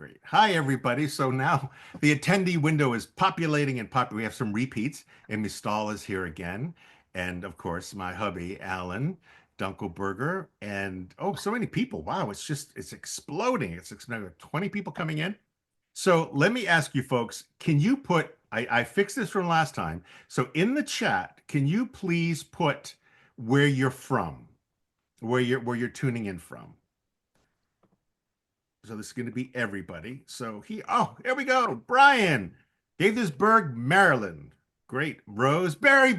Great. Hi, everybody. So now the attendee window is populating and We have some repeats. Amy Stahl is here again. And of course, my hubby, Alan Dunkelberger. And oh, so many people. Wow, it's exploding. It's now 20 people coming in. So let me ask you folks, can you put, I fixed this from last time. So in the chat, can you please put where you're from, where you're tuning in from? So this is going to be everybody. Here we go. Brian, Gaithersburg, Maryland. Great. Rose Levy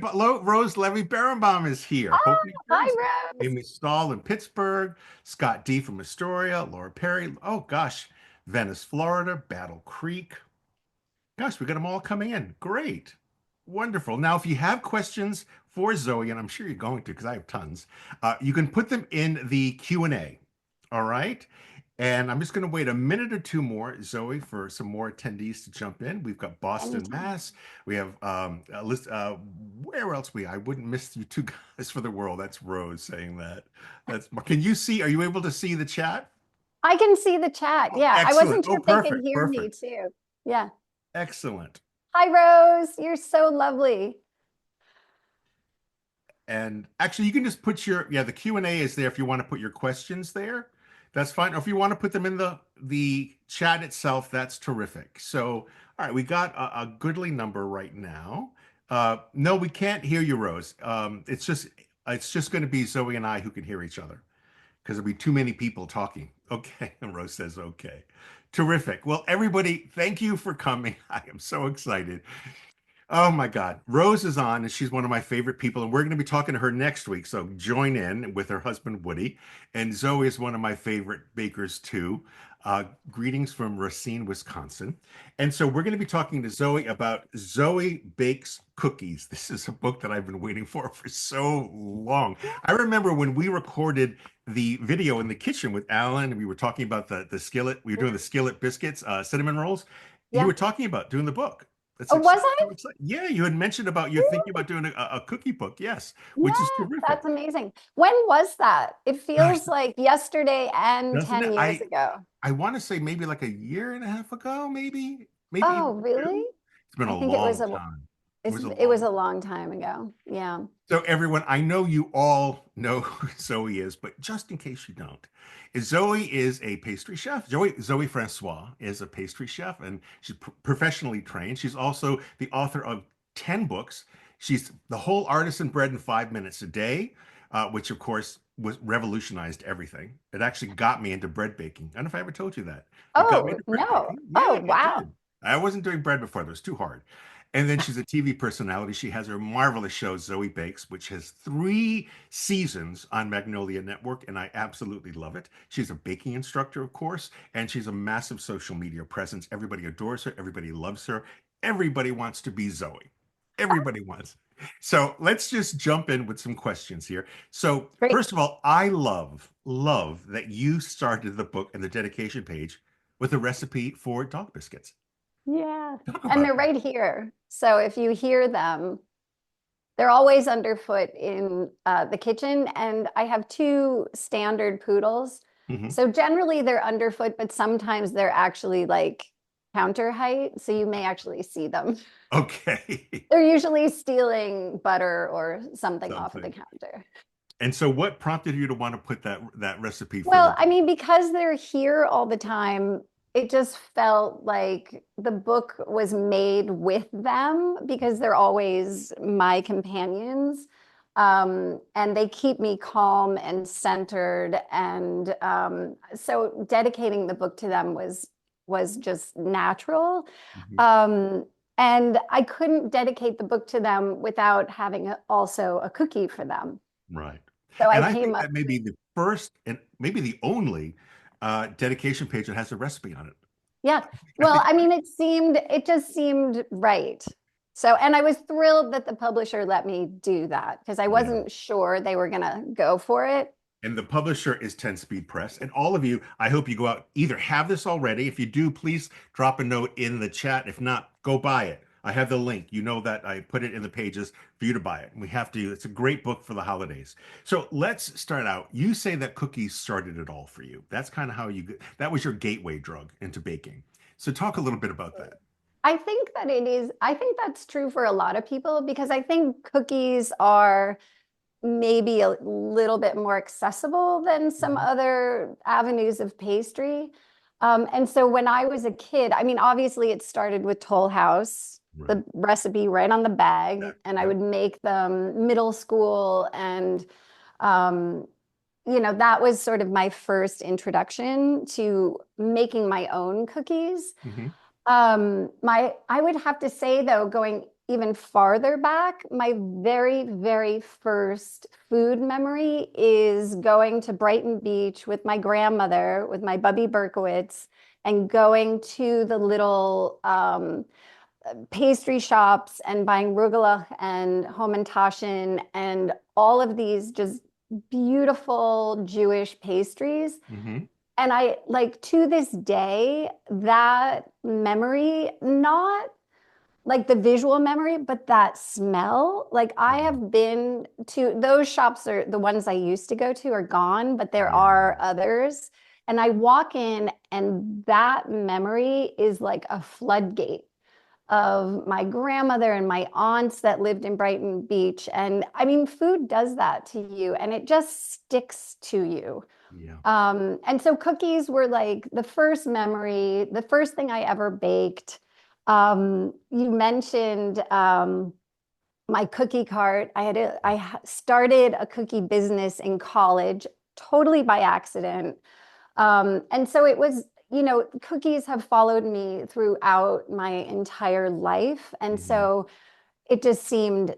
Berenbaum is here. Oh, Hope you hi, guys. Rose. Amy Stahl in Pittsburgh. Scott D from Astoria. Laura Perry. Oh, gosh. Venice, Florida. Battle Creek. Gosh, we got them all coming in. Great. Wonderful. Now, if you have questions for Zoe, and I'm sure you're going to because I have tons, you can put them in the Q&A. All right. And I'm just going to wait a minute or two more, Zoe, for some more attendees to jump in. We've got Boston, Anytime. Mass. We have a list. Where else I wouldn't miss you two guys for the world. That's Rose saying that. Can you see? Are you able to see the chat? I can see the chat. Oh, Yeah, I excellent. wasn't sure Oh, if they could perfect. hear me Perfect. too. Yeah. Excellent. Hi, Rose. You're so lovely. And actually, you can just put the Q&A is there if you want to put your questions there. That's fine. Or if you want to put them in the chat itself, that's terrific. So, all right, we got a goodly number right now. No, we can't hear you, Rose. It's just going to be Zoe and I who can hear each other because there'll be too many people talking. Okay, and Rose says okay. Terrific. Well, everybody, thank you for coming. I am so excited. Oh my God. Rose is on, and she's one of my favorite people. And we're going to be talking to her next week. So join in with her husband, Woody. And Zoe is one of my favorite bakers, too. Greetings from Racine, Wisconsin. And so we're going to be talking to Zoe about Zoe Bakes Cookies. This is a book that I've been waiting for so long. I remember when we recorded the video in the kitchen with Alan, and we were talking about the skillet. We were doing the skillet biscuits, cinnamon rolls. You Yeah. were talking about doing the book. Oh, was I? So exciting. Yeah, you had mentioned about you're thinking about doing a cookie book, yes, Yeah, which is terrific. that's amazing. When was that? It Gosh, feels like yesterday and doesn't it? 10 years ago. I want to say maybe like a year and a half ago, maybe Oh, even really? two. It's been I a think it was long a time. It it's, was a it was long. a long time ago. Yeah. So everyone, I know you all know who Zoe is, but just in case you don't, Zoe is a pastry chef. Zoe François is a pastry chef, and she's professionally trained. She's also the author of 10 books. She's the whole artisan bread in 5 minutes a day, which of course was revolutionized everything. It actually got me into bread baking. I don't know if I ever told you that. It got me Oh, into bread no. baking. Oh, Yeah, it wow. did. I wasn't doing bread before. It was too hard. And then she's a TV personality. She has her marvelous show, Zoe Bakes, which has 3 seasons on Magnolia Network, and I absolutely love it. She's a baking instructor, of course, and she's a massive social media presence. Everybody adores her. Everybody loves her. Everybody wants to be Zoe. Everybody wants. So let's just jump in with some questions here. So Great. first of all, I love that you started the book and the dedication page with a recipe for dog biscuits. Yeah. Talk And about they're that. right here. So if you hear them, they're always underfoot in the kitchen. And I have 2 standard poodles. Mhm. So generally they're underfoot, but sometimes they're actually like counter height. So you may actually see them. Okay. They're usually stealing butter or something off of the Something. counter. And so what prompted you to want to put that recipe for the Well, I book? mean, because they're here all the time, it just felt like the book was made with them because they're always my companions. And they keep me calm and centered. And so dedicating the book to them was just natural. Mhm. Um, and I couldn't dedicate the book to them without having also a cookie for them. Right. So I And I came think up that may be the first and maybe the only dedication page that has a recipe on it. Yeah. I Well, think, I mean, it just seemed right. So, and I was thrilled that the publisher let me do that because I yeah. wasn't sure they were going to go for it. And the publisher is 10 Speed Press. And all of you, I hope you go out, either have this already. If you do, please drop a note in the chat. If not, go buy it. I have the link. You know that I put it in the pages for you to buy it. We have to. It's a great book for the holidays. So let's start out. You say that cookies started it all for you. That's kind of how that was your gateway drug into baking. So talk a little bit about that. I think that it is, I think that's true for a lot of people because I think cookies are maybe a little bit more accessible than some Mhm. other avenues of pastry. And so when I was a kid, I mean, obviously it started with Toll House, Right. the recipe right on the bag, Yeah. and I Yep. would make them middle school. And, um, that was sort of my first introduction to making my own cookies. Hmm. I would have to say though, going even farther back, my very, very first food memory is going to Brighton Beach with my grandmother, with my Bubby Berkowitz, and going to the little pastry shops and buying rugelach and Hamantaschen and all of these just beautiful Jewish pastries. Hmm. And I like to this day, that memory, not like the visual memory, but that smell. Like I have been to those shops are the ones I used to go to are gone, but there Yeah. are others. And I walk in and that memory is like a floodgate of my grandmother and my aunts that lived in Brighton Beach. And I mean, food does that to you and it just sticks to you. Yeah. And so cookies were like the first memory, the first thing I ever baked. You mentioned my cookie cart. Started a cookie business in college, totally by accident. And so it was, cookies have followed me throughout my entire life. And Hmm. so it just seemed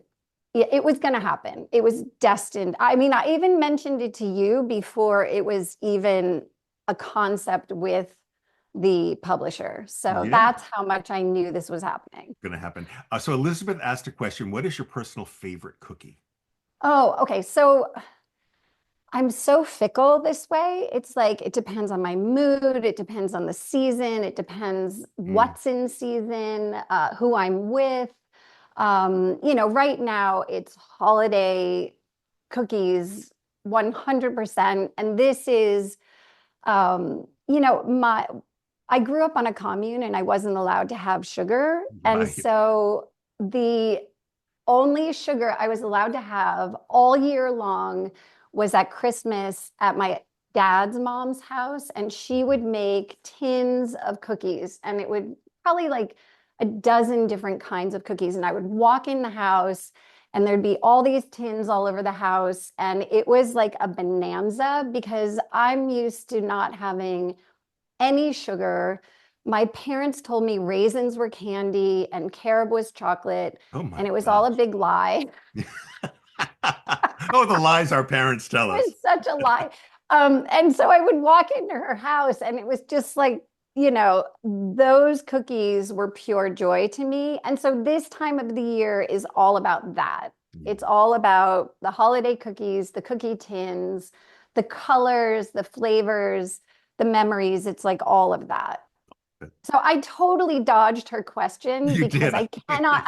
it was going to happen. It was destined. I mean, I even mentioned it to you before it was even a concept with the publisher. So Yeah. that's how much I knew this was happening. Gonna happen. So Elizabeth asked a question. What is your personal favorite cookie? Oh, okay. So I'm so fickle this way. It's like it depends on my mood, it depends on the season, it depends Mm. what's in season, who I'm with. Right now it's holiday cookies 100%. And this is, my I grew up on a commune and I wasn't allowed to have sugar. And Right. so the only sugar I was allowed to have all year long was at Christmas at my dad's mom's house. And she would make tins of cookies, and it would probably like a dozen different kinds of cookies. And I would walk in the house, and there'd be all these tins all over the house. And it was like a bonanza because I'm used to not having any sugar. My parents told me raisins were candy and carob was chocolate, Oh my and it was all a gosh. big lie. Oh, the lies our parents It tell was us. such a lie. And so I would walk into her house, and it was just like, those cookies were pure joy to me. And so this time of the year is all about that. Yeah. It's all about the holiday cookies, the cookie tins, the colors, the flavors, the memories. It's like all of that. So I totally dodged her question You because did. I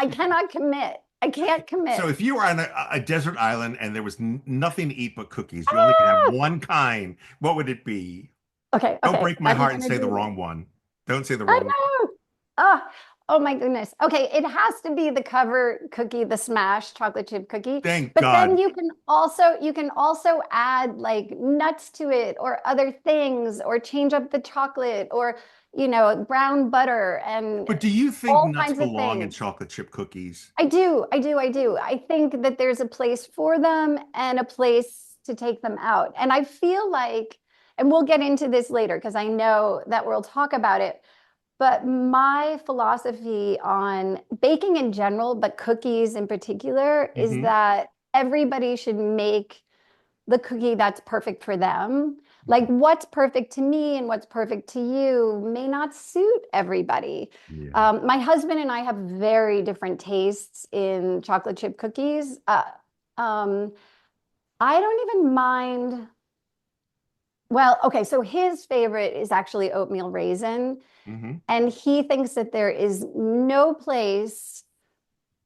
cannot commit. I can't So commit. if you were on a desert island and there was nothing to eat but cookies, you only could have Ah! one kind, what would it be? Okay, Don't okay. break my I'm heart and gonna say the do this. wrong one. Don't say the I wrong one. know. Oh, oh my goodness. Okay, it has to be the cover cookie, the smash chocolate chip cookie. Thank But then God. you can also add like nuts to it or other things or change up the chocolate or brown butter and But do you think all nuts kinds of belong in things. chocolate chip cookies? I do, I do, I do. I think that there's a place for them and a place to take them out. And I feel like, and we'll get into this later because I know that we'll talk about it. But my philosophy on baking in general, but cookies in particular, is Hmm. that everybody should make the cookie that's perfect for them. Like what's perfect to me and what's perfect to you may not suit everybody. Yeah. My husband and I have very different tastes in chocolate chip cookies. Um, I don't even mind. Well, okay, so his favorite is actually oatmeal raisin. Hmm. And he thinks that there is no place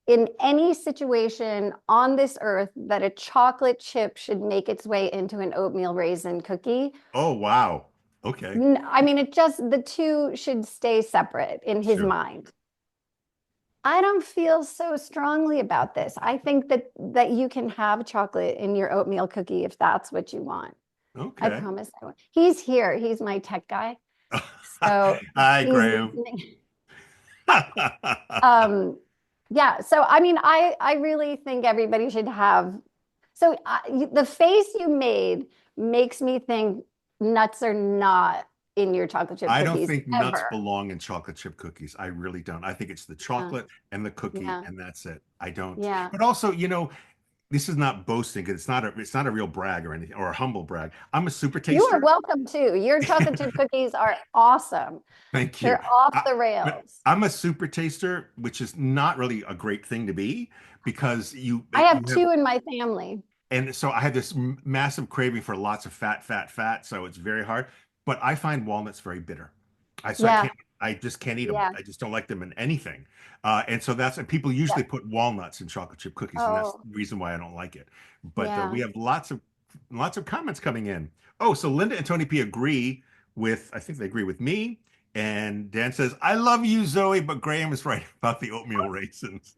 in any situation on this earth that a chocolate chip should make its way into an oatmeal raisin cookie. Oh, wow. Okay. I mean, it just, the two should stay separate in his Sure. mind. I don't feel so strongly about this. I think that you can have chocolate in your oatmeal cookie if that's what you want. I Okay. promise I won't. He's here. He's my tech guy. So Hi, he's Graham. listening. Um, yeah, so I mean, I really think everybody should have. So the face you made makes me think nuts are not in your chocolate chip I don't cookies think nuts ever. belong in chocolate chip cookies. I really don't. I think it's the Yeah, chocolate and the cookie, yeah, and that's it. I don't. yeah. But also, this is not boasting because it's not a real brag or anything or a humble brag. I'm a super You are taster. welcome too. Your chocolate chip cookies are awesome. Thank you. They're off I, the but rails. I'm a super taster, which is not really a great thing to be because I have you have, two in my family. and so I had this massive craving for lots of fat, fat, fat. So it's very hard. But I find walnuts very bitter. Yeah, I just can't eat them. yeah, I just don't like them in anything. And so and people yeah. usually put walnuts in chocolate chip cookies, and that's Oh, the reason why I don't like it. But we yeah. have lots of comments coming in. Oh, so Linda and Tony P agree I think they agree with me. And Dan says, I love you, Zoe, but Graham is right about the oatmeal raisins.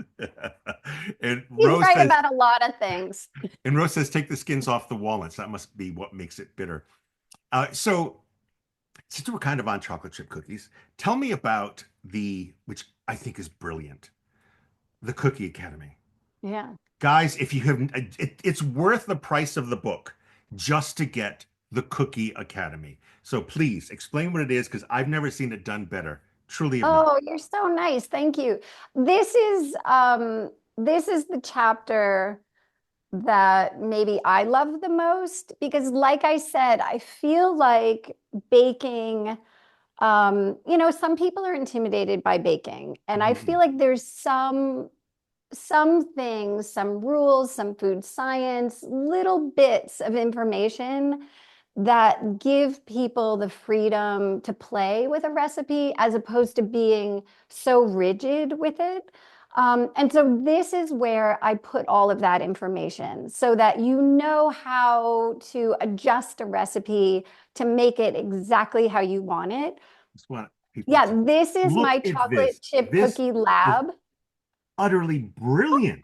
and He's Rose right says, about a lot of things. and Rose says, take the skins off the walnuts. That must be what makes it bitter. So since we're kind of on chocolate chip cookies, tell me about which I think is brilliant, the Cookie Academy. Yeah. Guys, if you have, it's worth the price of the book just to get the Cookie Academy. So please explain what it is because I've never seen it done better. Truly have not. Oh, you're so nice. Thank you. This is the chapter that maybe I love the most because like I said, I feel like baking some people are intimidated by baking, and I feel Mhm. like there's some things, some rules, some food science, little bits of information that give people the freedom to play with a recipe as opposed to being so rigid with it. And so this is where I put all of that information so that you know how to adjust a recipe to make it exactly how you want it. Just want people Yeah, to this is look my at chocolate this. chip This cookie is lab. utterly brilliant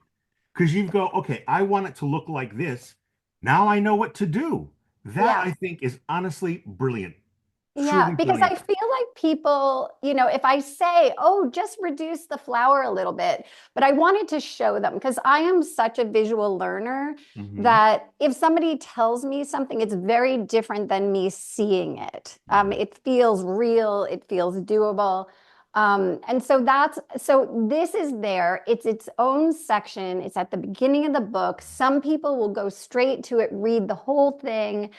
because you go, okay, I want it to look like this. Now I know what to do. That Yeah. I think is honestly brilliant, Yeah, truly because I brilliant. feel like people, if I say, oh, just reduce the flour a little bit, but I wanted to show them because I am such a visual learner Hmm. that if somebody tells me something, it's very different than me seeing it. Right. It feels real, it feels doable. And so this is there. It's its own section. It's at the beginning of the book. Some people will go straight to it, read the whole thing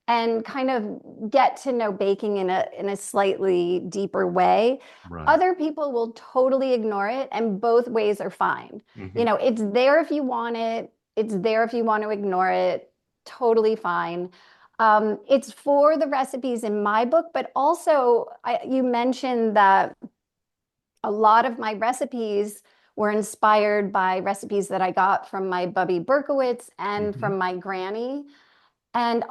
and kind of get to know baking in a slightly deeper way. Right. Other people will totally ignore it, and both ways are fine. Hmm. It's there if you want it, it's there if you want to ignore it, totally fine. It's for the recipes in my book, but also you mentioned that a lot of my recipes were inspired by recipes that I got from my Bubby Berkowitz and Hmm. from my granny. And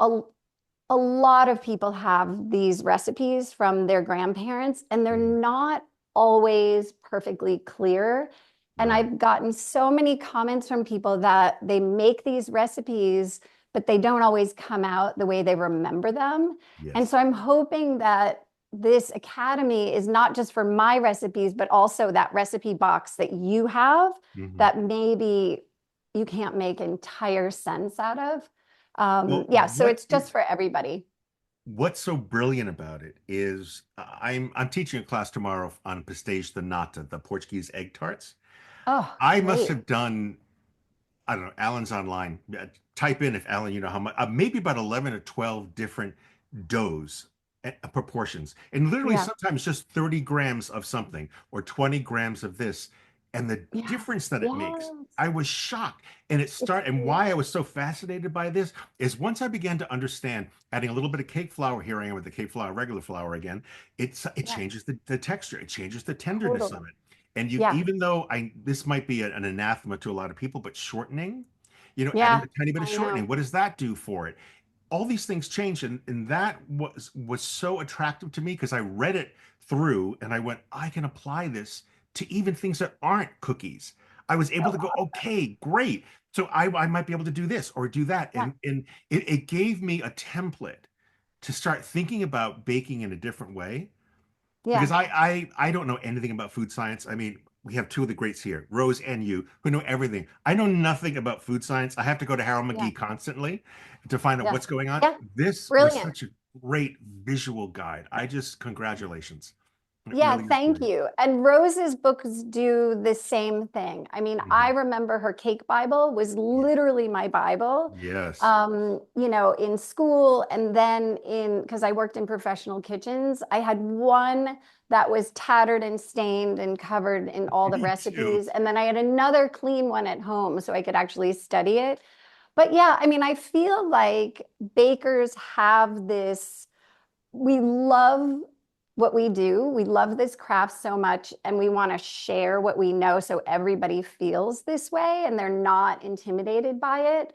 a lot of people have these recipes from their grandparents, and they're Hmm. not always perfectly clear. And Right. I've gotten so many comments from people that they make these recipes, but they don't always come out the way they remember them. And Yes. so I'm hoping that this academy is not just for my recipes, but also that recipe box that you have Hmm. that maybe you can't make entire sense out of. Well, Yeah, so it's just for everybody. what's so brilliant about it is I'm teaching a class tomorrow on pastéis de nata, the Portuguese egg tarts. Oh, I must great. have done, I don't know, Alan's online. Type in if Alan, you know how much, maybe about 11 or 12 different doughs, proportions. And literally Yeah, sometimes just 30 grams of something or 20 grams of this. And the yeah, difference that it makes, yes. I was shocked. It's And why I was so fascinated by this is once I began to understand adding a little bit of cake flour, here I am with the cake flour, regular flour again, it yeah, changes the texture, it changes the tenderness of totally. it. And you, Yeah. even though this might be an anathema to a lot of people, but shortening, adding Yeah. a tiny bit of I know. shortening, what does that do for it? All these things change, and that was so attractive to me because I read it through and I went, I can apply this to even things that aren't cookies. I was able So to go, okay, great. So I might be able to do this or do that. yeah. And it gave me a template to start thinking about baking in a different way because Yeah. I don't know anything about food science. I mean, we have two of the greats here, Rose and you, who know everything. I know nothing about food science. I have to go to Harold Yeah. McGee constantly to find out Yeah. what's going on. Yeah. This was Brilliant. such a great visual guide. I just congratulations. It Yeah, really is thank great. you. And Rose's books do the same thing. I mean, I Mhm. remember her cake Bible was Yeah. literally my Bible, Yes. in school. And then because I worked in professional kitchens, I had one that was tattered and stained and covered in all the Me too. recipes. And then I had another clean one at home so I could actually study it. But yeah, I mean, I feel like bakers have this we love what we do. We love this craft so much, and we want to share what we know so everybody feels this way and they're not intimidated by it.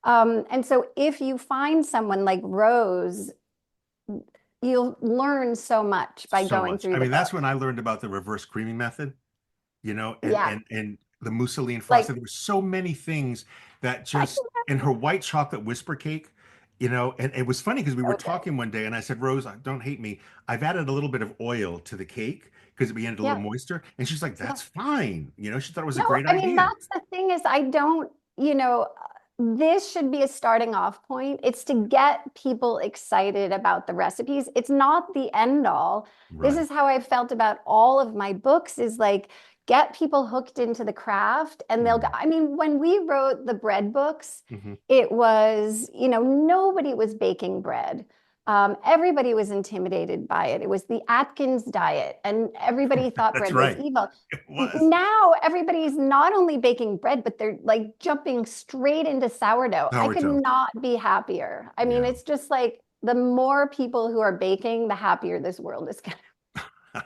And so, if you find someone like Rose, you'll learn so much by So going much. through I the mean, that's book. when I learned about the reverse creaming method, and Yeah, and the mousseline like frosting. There were so many things that I just, can and her white chocolate whisper cake, and it was funny because we were so good. talking one day and I said, Rose, don't hate me. I've added a little bit of oil to the cake because it began a little Yeah, moister. And she's like, yeah. that's fine. She thought it was a No, great I mean, idea. that's the thing is I don't, this should be a starting off point. It's to get people excited about the recipes. It's not the end all. This Right. is how I felt about all of my books is like get people hooked into the craft and they'll go. Mhm. I mean, when we wrote the bread books, Mhm. it was, nobody was baking bread. Everybody was intimidated by it. It was the Atkins diet, and everybody thought That's bread was right. evil. It was. Now everybody's not only baking bread, but they're like jumping straight into sourdough. I could Sourdough. not be happier. I mean, Yeah. it's just like the more people who are baking, the happier this world is going to.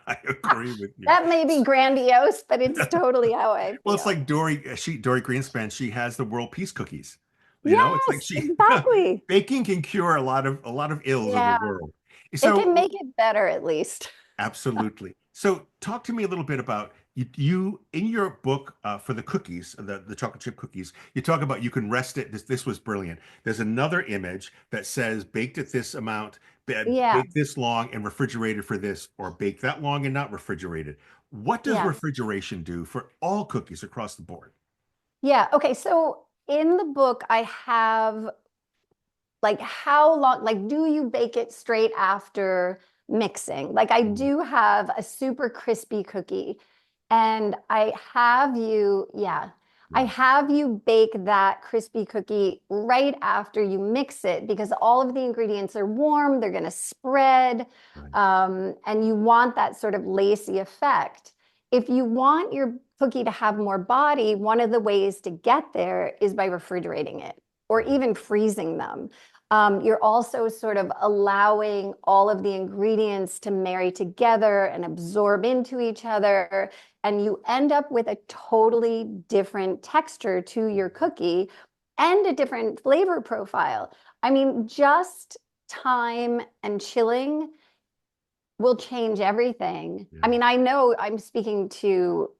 I agree with you. That may be grandiose, but it's totally how I Well, it's feel. like Dory Greenspan. She has the world peace cookies. It's like Yes, she exactly. baking can cure a lot of ills of the Yeah, world. it can So make it better at least. absolutely. So talk to me a little bit about you in your book for the cookies, the chocolate chip cookies. You talk about you can rest it. This was brilliant. There's another image that says baked at this amount, Yeah, baked this long and refrigerated for this, or baked that long and not refrigerated. What does yeah. refrigeration do for all cookies across the board? Yeah. Okay. So in the book, I have like how long, like, do you bake it straight after mixing? Like, I Mhm. do have a super crispy cookie, and I Right, have you bake that crispy cookie right after you mix it because all of the ingredients are warm, they're going to spread, right. and you want that sort of lacy effect. If you want your cookie to have more body, one of the ways to get there is by refrigerating it or Mhm. even freezing them. You're also sort of allowing all of the ingredients to marry together and absorb into each other. And you end up with a totally different texture to your cookie and a different flavor profile. I mean, just time and chilling will change everything. I Yeah. mean, I know I'm speaking to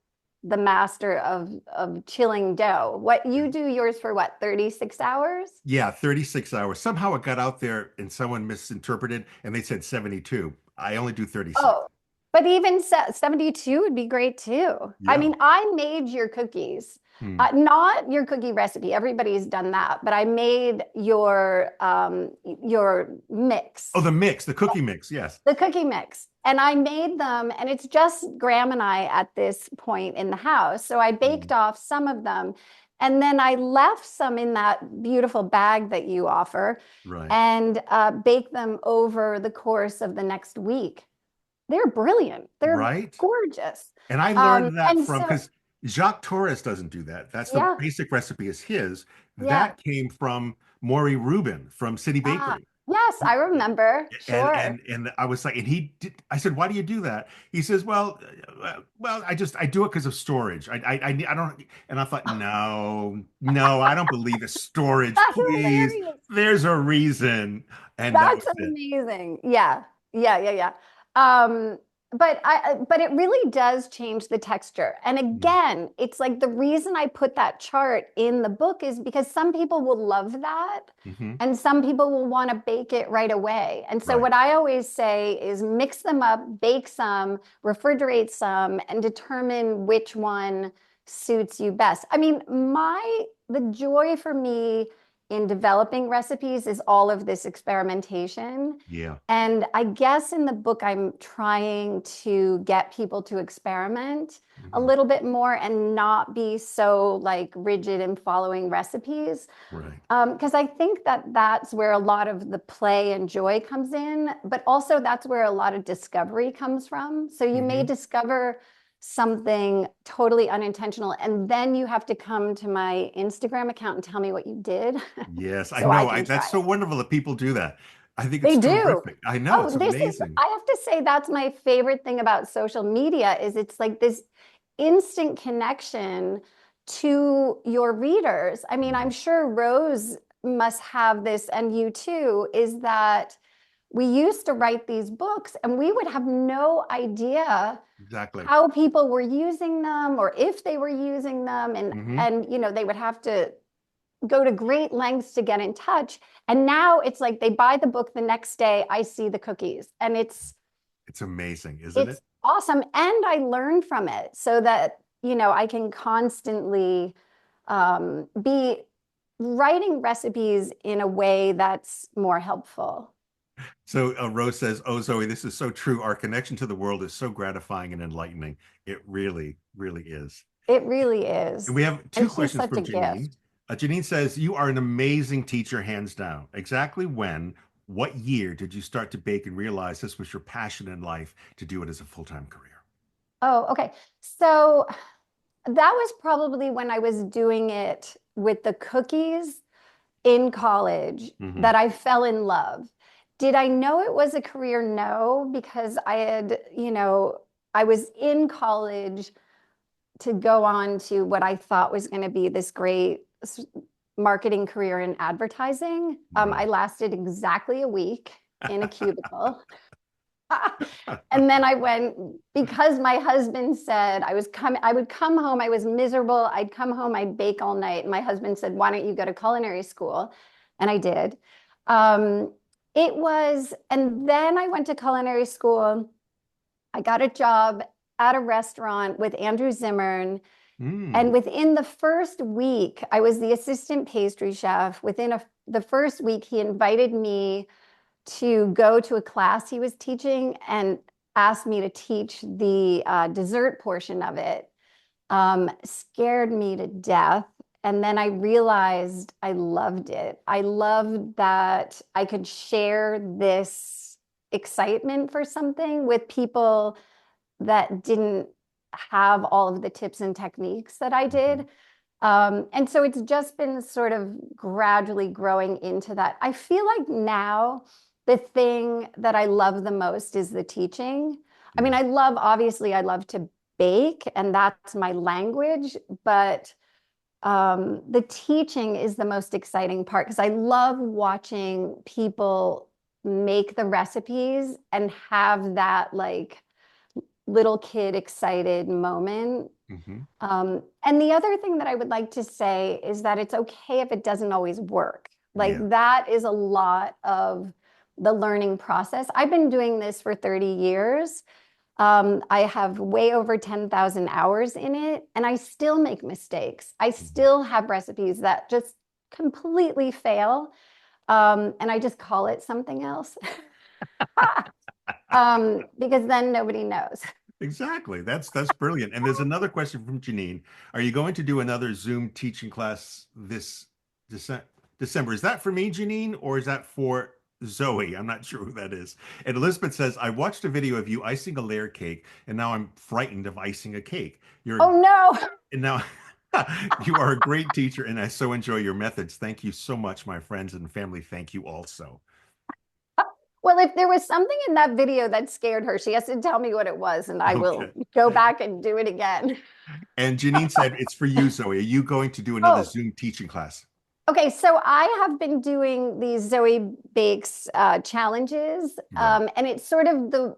the master of chilling dough. What you do yours for what, 36 hours? Yeah, 36 hours. Somehow it got out there and someone misinterpreted and they said 72. I only do 36. Oh, but even 72 would be great too. I Yeah. mean, I made your cookies, Hmm. not your cookie recipe. Everybody's done that, but I made your Oh, mix, the mix, the cookie mix. Yes. the cookie mix. And I made them, and it's just Graham and I at this point in the house. So I baked Mm. off some of them, and then I left some in that beautiful bag that you offer Right. and baked them over the course of the next week. They're brilliant. They're Right. gorgeous. And I learned that And from so, because Jacques Torres doesn't do that. That's the yeah, basic recipe is his. yeah. That came from Maury Rubin from City Ah, Bakery. Yes, I remember. Sure. And I was like, and he did, I said, why do you do that? He says, well, I do it because of storage. I don't, and I thought, no, I don't believe it. Storage, That's please. hilarious. There's a reason. And that That's was it. amazing. Yeah. Yeah, yeah, yeah. Um, but it really does change the texture. And again, it's like the reason I put that chart in the book is because some people will love that Mm-hmm. and some people will want to bake it right away. And so Right. what I always say is mix them up, bake some, refrigerate some, and determine which one suits you best. I mean, the joy for me in developing recipes is all of this experimentation. Yeah. And I guess in the book, I'm trying to get people to experiment a Hmm. little bit more and not be so like rigid in following recipes. Right. Because I think that that's where a lot of the play and joy comes in, but also that's where a lot of discovery comes from. So you may Hmm. discover something totally unintentional, and then you have to come to my Instagram account and tell me what you did Yes, I so I know. can That's try so it. wonderful that people do that. I think They it's do. terrific. I know it's Oh, amazing. I have to say, that's my favorite thing about social media is it's like this instant connection to your readers. I mean, I'm Mhm. sure Rose must have this, and you too, is that we used to write these books and we would have no idea Exactly. how people were using them or if they were using them. Hmm. And they would have to go to great lengths to get in touch. And now it's like they buy the book the next day, I see the cookies. And It's amazing, isn't it's it? awesome. And I learn from it so that, I can constantly be writing recipes in a way that's more helpful. So Rose says, "Oh, Zoe, this is so true. Our connection to the world is so gratifying and enlightening. It really, really is." It really And is. we have two And she's questions such a from Janine. gift. Janine says, "You are an amazing teacher, hands down. Exactly when, what year did you start to bake and realize this was your passion in life to do it as a full-time career?" Oh, okay. So that was probably when I was doing it with the cookies in college Hmm. that I fell in love. Did I know it was a career? No, because I was in college to go on to what I thought was going to be this great marketing career in advertising. I Right. lasted exactly a week in a cubicle. And then I went because my husband said I would come home, I was miserable. I'd come home, I'd bake all night. And my husband said, "Why don't you go to culinary school?" And I did. Um, and then I went to culinary school. I got a job at a restaurant with Andrew Zimmern. Mm. And within the first week, I was the assistant pastry chef. The first week, he invited me to go to a class he was teaching and asked me to teach the dessert portion of it. Scared me to death. And then I realized I loved it. I loved that I could share this excitement for something with people that didn't have all of the tips and techniques that I Hmm. did. And so it's just been sort of gradually growing into that. I feel like now the thing that I love the most is the teaching. I mean, Yeah. obviously, I love to bake and that's my language, but the teaching is the most exciting part because I love watching people make the recipes and have that like little kid excited moment. Hmm. And the other thing that I would like to say is that it's okay if it doesn't always work. Like Yeah. that is a lot of the learning process. I've been doing this for 30 years. I have way over 10,000 hours in it, and I still make mistakes. I Mhm. still have recipes that just completely fail. And I just call it something else because then nobody knows. Exactly. That's brilliant. And there's another question from Janine. Are you going to do another Zoom teaching class this Dece- December? Is that for me, Janine, or is that for Zoe? I'm not sure who that is. And Elizabeth says, I watched a video of you icing a layer cake, and now I'm frightened of icing a cake. Oh no. And now you are a great teacher, and I so enjoy your methods. Thank you so much, my friends and family. Thank you also. Well, if there was something in that video that scared her, she has to tell me what it was, and I will Okay. go back and do it again. And Janine said, it's for you, Zoe. Are you going to do another Oh, Zoom teaching class? okay. So I have been doing these Zoe Bakes challenges, Right. and it's sort of the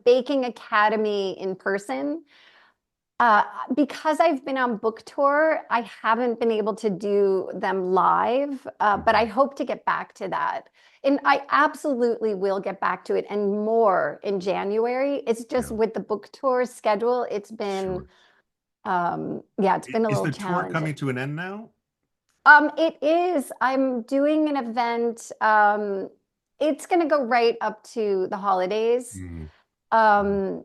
Baking Academy in person. Uh, because I've been on book tour, I haven't been able to do them live, but I Mhm. hope to get back to that. And I absolutely will get back to it and more in January. It's just Yeah, with the book tour schedule, sure. yeah, it's been a Is little the tour coming challenging. to an end now? It is. I'm doing an event. It's going to go right up to the holidays. Mhm. Mhm. Um,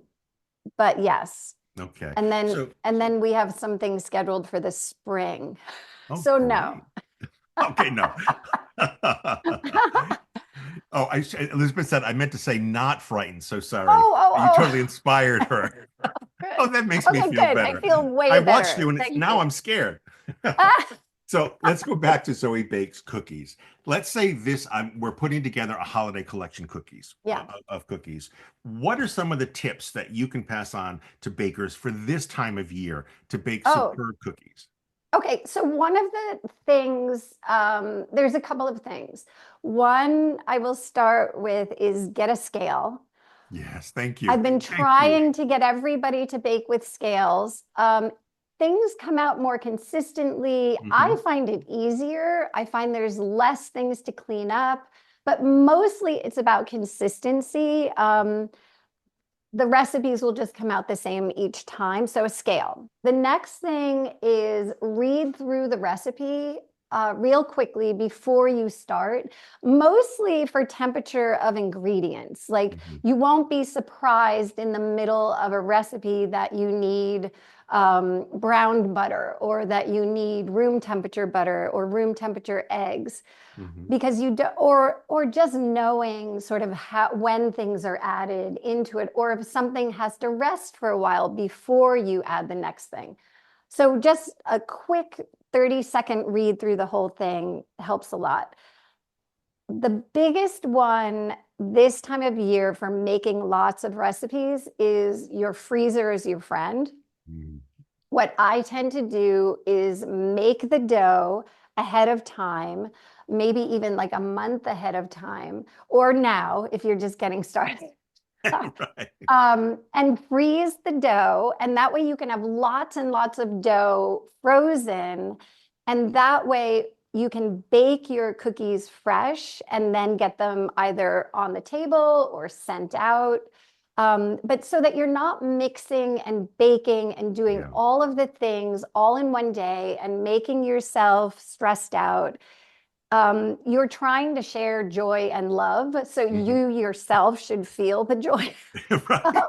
but yes. Okay. And then So, and then we have some things scheduled for the spring. oh, So no. great. Okay, no. Oh, Elizabeth said I meant to say not frightened. So sorry. Oh, You oh, totally inspired her. oh. Oh, Good. that makes me Okay, feel good. I better. feel I way watched you better. and Thank now you. I'm scared. Ah, So let's go back to Zoe Bakes Cookies. Let's say we're putting together a holiday collection cookies yeah. of cookies. What are some of the tips that you can pass on to bakers for this time of year to bake Oh, superb cookies? okay. So one of the things, there's a couple of things. One I will start with is get a scale. Yes, thank you. I've been Thank you. trying to get everybody to bake with scales. Things come out more consistently. I Hmm. find it easier. I find there's less things to clean up, but mostly it's about consistency. The recipes will just come out the same each time. So a scale. The next thing is read through the recipe real quickly before you start, mostly for temperature of ingredients. Like Hmm. you won't be surprised in the middle of a recipe that you need browned butter or that you need room temperature butter or room temperature eggs Hmm. because you do, or just knowing sort of how when things are added into it or if something has to rest for a while before you add the next thing. So just a quick 30-second read through the whole thing helps a lot. The biggest one this time of year for making lots of recipes is your freezer is your friend. Hmm. What I tend to do is make the dough ahead of time, maybe even like a month ahead of time, or now if you're just getting started. Right. And freeze the dough. And that way you can have lots and lots of dough frozen. And that way you can bake your cookies fresh and then get them either on the table or sent out. But so that you're not mixing and baking and doing Yeah. all of the things all in one day and making yourself stressed out. You're trying to share joy and love, so Hmm. you yourself should feel the joy Right.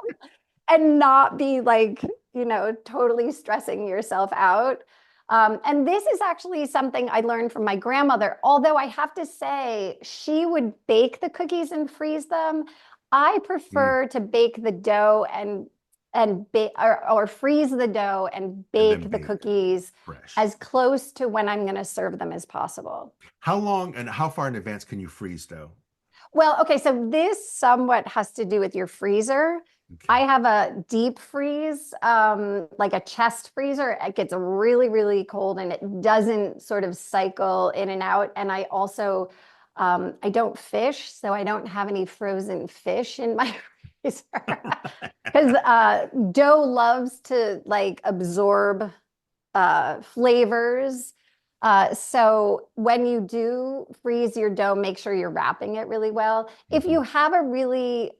and not be like, totally stressing yourself out. And this is actually something I learned from my grandmother. Although I have to say, she would bake the cookies and freeze them. I Mm. prefer to bake the dough or freeze the dough and And then bake the bake cookies fresh. as close to when I'm going to serve them as possible. How long and how far in advance can you freeze dough? Well, okay, so this somewhat has to do with your freezer. I Okay. have a deep freeze, like a chest freezer. It gets really, really cold and it doesn't sort of cycle in and out. And I also, I don't fish, so I don't have any frozen fish in my freezer. Because dough loves to like absorb flavors. So when you do freeze your dough, make sure you're wrapping it really well. If Hmm. you have a really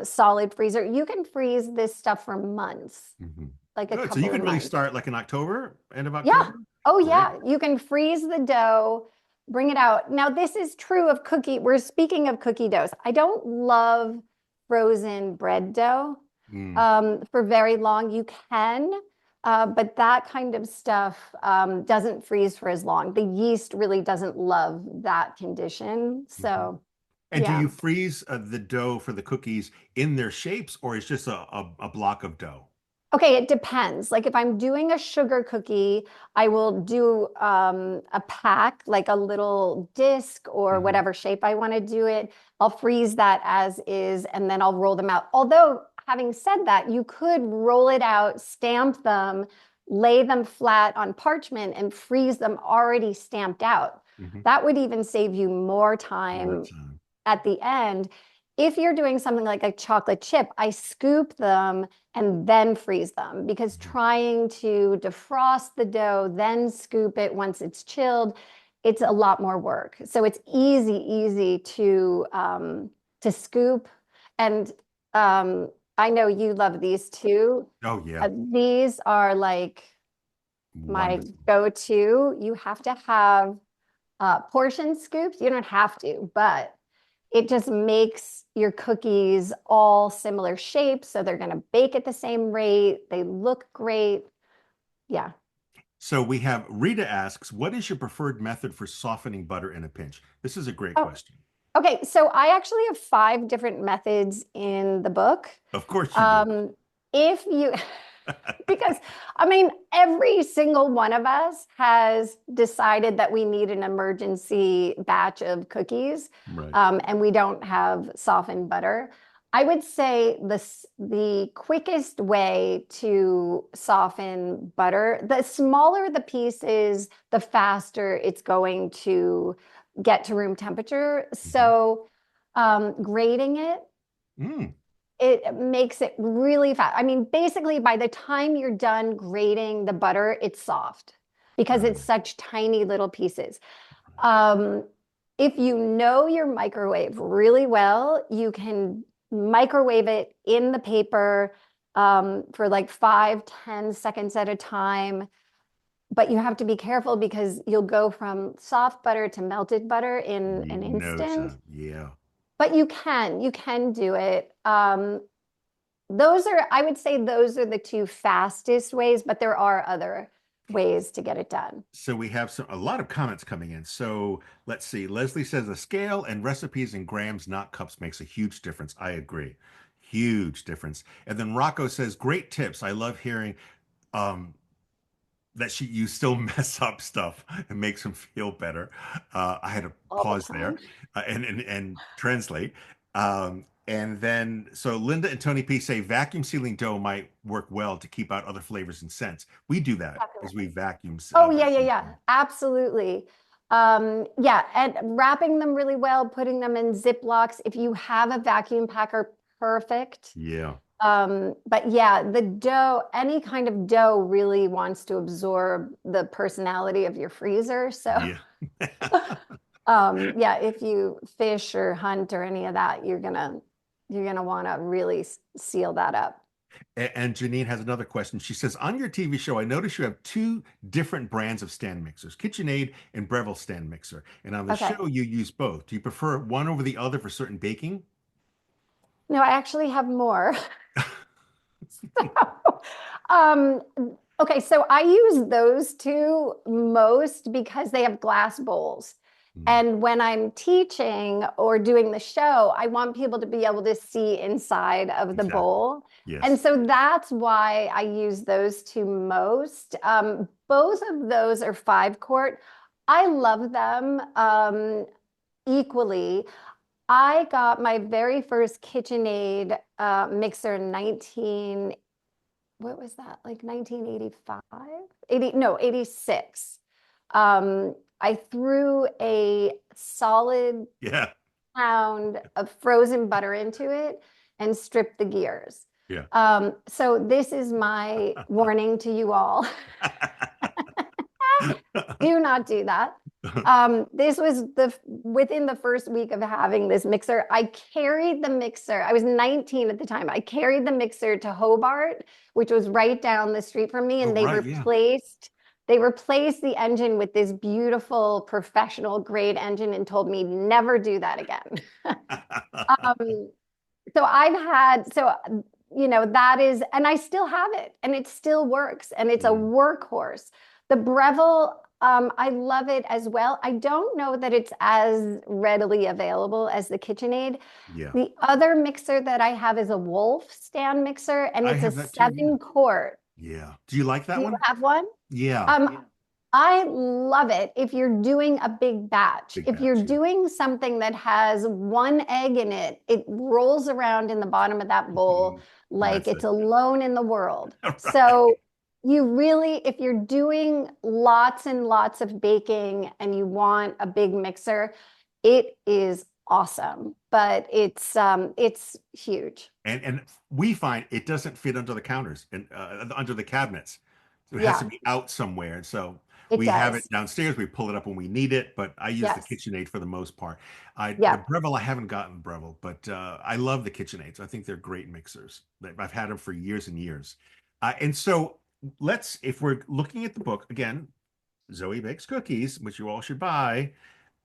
solid freezer, you can freeze this stuff for months, Hmm. like a Good. So you couple of could really months. start like in October, end of Yeah. October? Oh, Great. yeah. You can freeze the dough, bring it out. Now, this is true of cookie. We're speaking of cookie doughs. I don't love frozen bread dough Mm. for very long. You can, but that kind of stuff doesn't freeze for as long. The yeast really doesn't love that condition. Hmm. So, And do yeah. you freeze the dough for the cookies in their shapes, or it's just a block of dough? Okay, it depends. Like if I'm doing a sugar cookie, I will do a pack, like a little disc or Hmm. whatever shape I want to do it. I'll freeze that as is, and then I'll roll them out. Although, having said that, you could roll it out, stamp them, lay them flat on parchment, and freeze them already stamped out. Hmm. That would even save you more More time time. at the end. If you're doing something like a chocolate chip, I scoop them and then freeze them because Mhm. trying to defrost the dough, then scoop it once it's chilled, it's a lot more work. So it's easy to scoop. And I know you love these too. Oh yeah, These are like my wonderful. go-to. You have to have portion scoops. You don't have to, but it just makes your cookies all similar shapes. So they're going to bake at the same rate. They look great. Yeah. So we have Rita asks, what is your preferred method for softening butter in a pinch? This is a great Oh, question. okay. So I actually have 5 different methods in the book. Of course you do. Um, if you, because I mean, every single one of us has decided that we need an emergency batch of cookies, Right. and we don't have softened butter. I would say the quickest way to soften butter, the smaller the piece is, the faster it's going to get to room temperature. Hmm. So grating Mm, it makes it really fast. I mean, basically, by the time you're done grating the butter, it's soft because got it's it. such tiny little pieces. Um, if you know your microwave really well, you can microwave it in the paper for like 5, 10 seconds at a time. But you have to be careful because you'll go from soft butter to melted butter in an No instant. time. Yeah. But you can do it. Those are, I would say those are the 2 fastest ways, but there are other ways to get it done. So we have a lot of comments coming in. So let's see. Leslie says a scale and recipes in grams, not cups, makes a huge difference. I agree. Huge difference. And then Rocco says, great tips. I love hearing um, that you still mess up stuff and makes them feel better. I had to All the pause there time. and translate. And then so Linda and Tony P say vacuum sealing dough might work well to keep out other flavors and scents. We do that as we Definitely. vacuum. Oh, yeah, yeah, yeah. Absolutely. Yeah, and wrapping them really well, putting them in Ziplocs. If you have a vacuum packer, perfect. Yeah. But yeah, the dough, any kind of dough really wants to absorb the personality of your freezer. So, Yeah. yeah, if you fish or hunt or any of that, you're gonna want to really seal that up. And Janine has another question. She says, on your TV show, I noticed you have two different brands of stand mixers, KitchenAid and Breville stand mixer. And on the Okay. show, you use both. Do you prefer one over the other for certain baking? No, I actually have more. Um, okay, so I use those two most because they have glass bowls. Mm, And when I'm teaching or doing the show, I want people to be able to see inside of the exactly. bowl. And Yes. so that's why I use those two most. Both of those are 5 quart. I love them equally. I got my very first KitchenAid mixer in 19, what was that? Like 1985? 80, no, 86. I threw a solid Yeah. pound of frozen butter into it and stripped the gears. Yeah. So this is my warning to you all. Do not do that. This was within the first week of having this mixer. I carried the mixer. I was 19 at the time. I carried the mixer to Hobart, which was right down the street from me, Oh, and right. Yeah. they replaced the engine with this beautiful professional grade engine and told me never do that again. Um, so that and I still have it and it still works and it's a Mm, workhorse. The Breville, I love it as well. I don't know that it's as readily available as the KitchenAid. Yeah. The other mixer that I have is a Wolf stand mixer, and I it's a have that too. Yeah. 7 quart. Yeah. Do you like Do that you one? have one? Yeah. Yeah. I love it if you're doing a big batch. Big If you're batch. Yeah. doing something that has one egg in it, it rolls around in the bottom of that bowl like That's it's it. alone in the world. Right. So you really, if you're doing lots and lots of baking and you want a big mixer, it is awesome, but it's huge. And we find it doesn't fit under the counters and under the cabinets. So it has to Yeah, be out somewhere. And so it we have it does. downstairs. We pull it up when we need it, but I use the Yes. KitchenAid for the most part. The Yeah. Breville, I haven't gotten Breville, but I love the KitchenAids. I think they're great mixers. I've had them for years and years. And so if we're looking at the book again, Zoe Bakes Cookies, which you all should buy,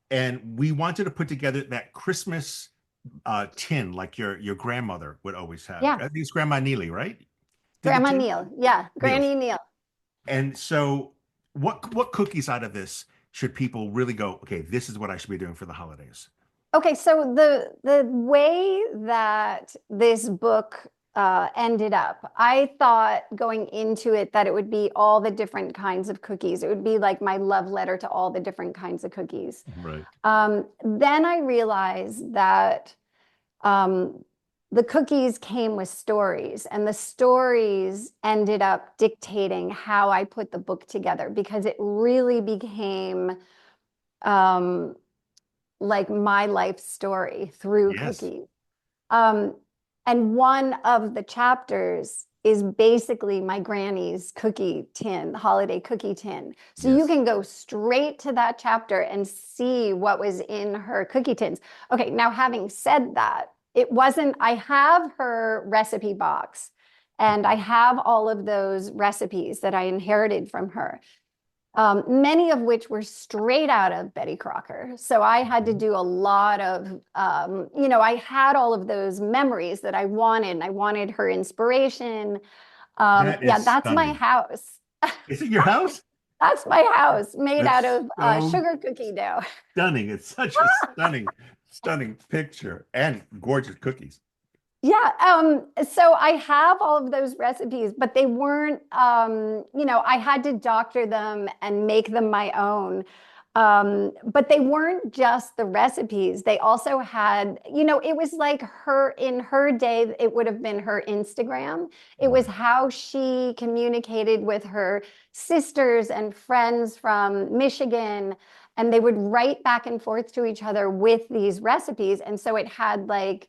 and we wanted to put together that Christmas tin like your grandmother would always have. I Yeah. think it's Grandma Neely, right? Did the Grandma tin? Neil. Yeah. Neil. Granny Neil. And so what cookies out of this should people really go, okay, this is what I should be doing for the holidays? Okay, so the way that this book ended up, I thought going into it that it would be all the different kinds of cookies. It would be like my love letter to all the different kinds of cookies. Right. Then I realized that um, the cookies came with stories, and the stories ended up dictating how I put the book together because it really became um, like my life story through Yes. cookies. Um, and one of the chapters is basically my granny's cookie tin, holiday cookie tin. So you Yes. can go straight to that chapter and see what was in her cookie tins. Okay, now having said that, it wasn't, I have her recipe box and I have all of those recipes that I inherited from her, many of which were straight out of Betty Crocker. So I had to Mhm. do a lot of, I had all of those memories that I wanted, and I wanted her inspiration. That Yeah, is that's my stunning. house. Is it your house? That's my house made out That's of so sugar cookie dough. stunning. It's such a stunning picture and gorgeous cookies. Yeah, so I have all of those recipes, but they weren't, I had to doctor them and make them my own. But they weren't just the recipes. They also had, it was like in her day, it would have been her Instagram. It was Right. how she communicated with her sisters and friends from Michigan. And they would write back and forth to each other with these recipes. And so it had like,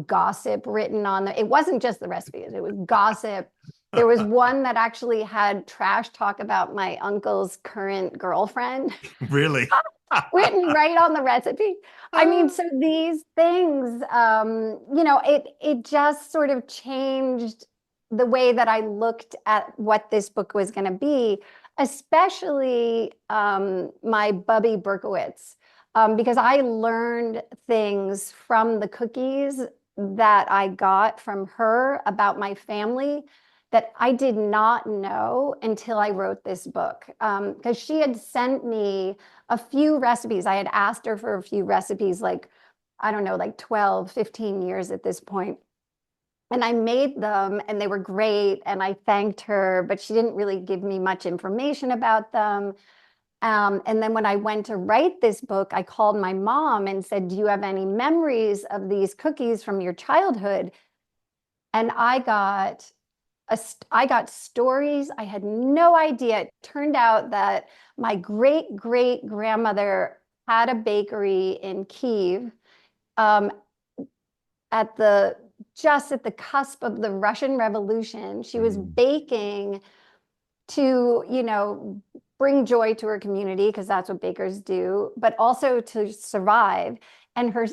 gossip written on the, it wasn't just the recipes, it was gossip. There was one that actually had trash talk about my uncle's current girlfriend Really? written right on the recipe. I mean, so these things, it just sort of changed the way that I looked at what this book was going to be, especially my Bubby Berkowitz, because I learned things from the cookies that I got from her about my family that I did not know until I wrote this book. Because she had sent me a few recipes. I had asked her for a few recipes, like, I don't know, like 12, 15 years at this point. And I made them and they were great. And I thanked her, but she didn't really give me much information about them. And then when I went to write this book, I called my mom and said, "Do you have any memories of these cookies from your childhood?" And I got stories. I had no idea. It turned out that my great great grandmother had a bakery in Kiev, um, at the just at the cusp of the Russian Revolution. She was Mm. baking to, bring joy to her community because that's what bakers do, but also to survive. And her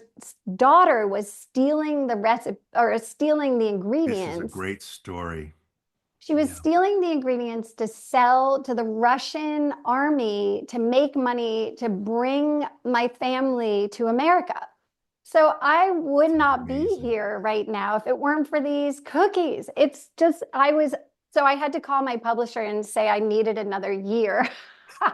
daughter was stealing the recipe or stealing the This is a ingredients. great story. She was Yeah. stealing the ingredients to sell to the Russian army to make money to bring my family to America. So I would It's not be amazing. here right now if it weren't for these cookies. It's just, so I had to call my publisher and say I needed another year. Oh,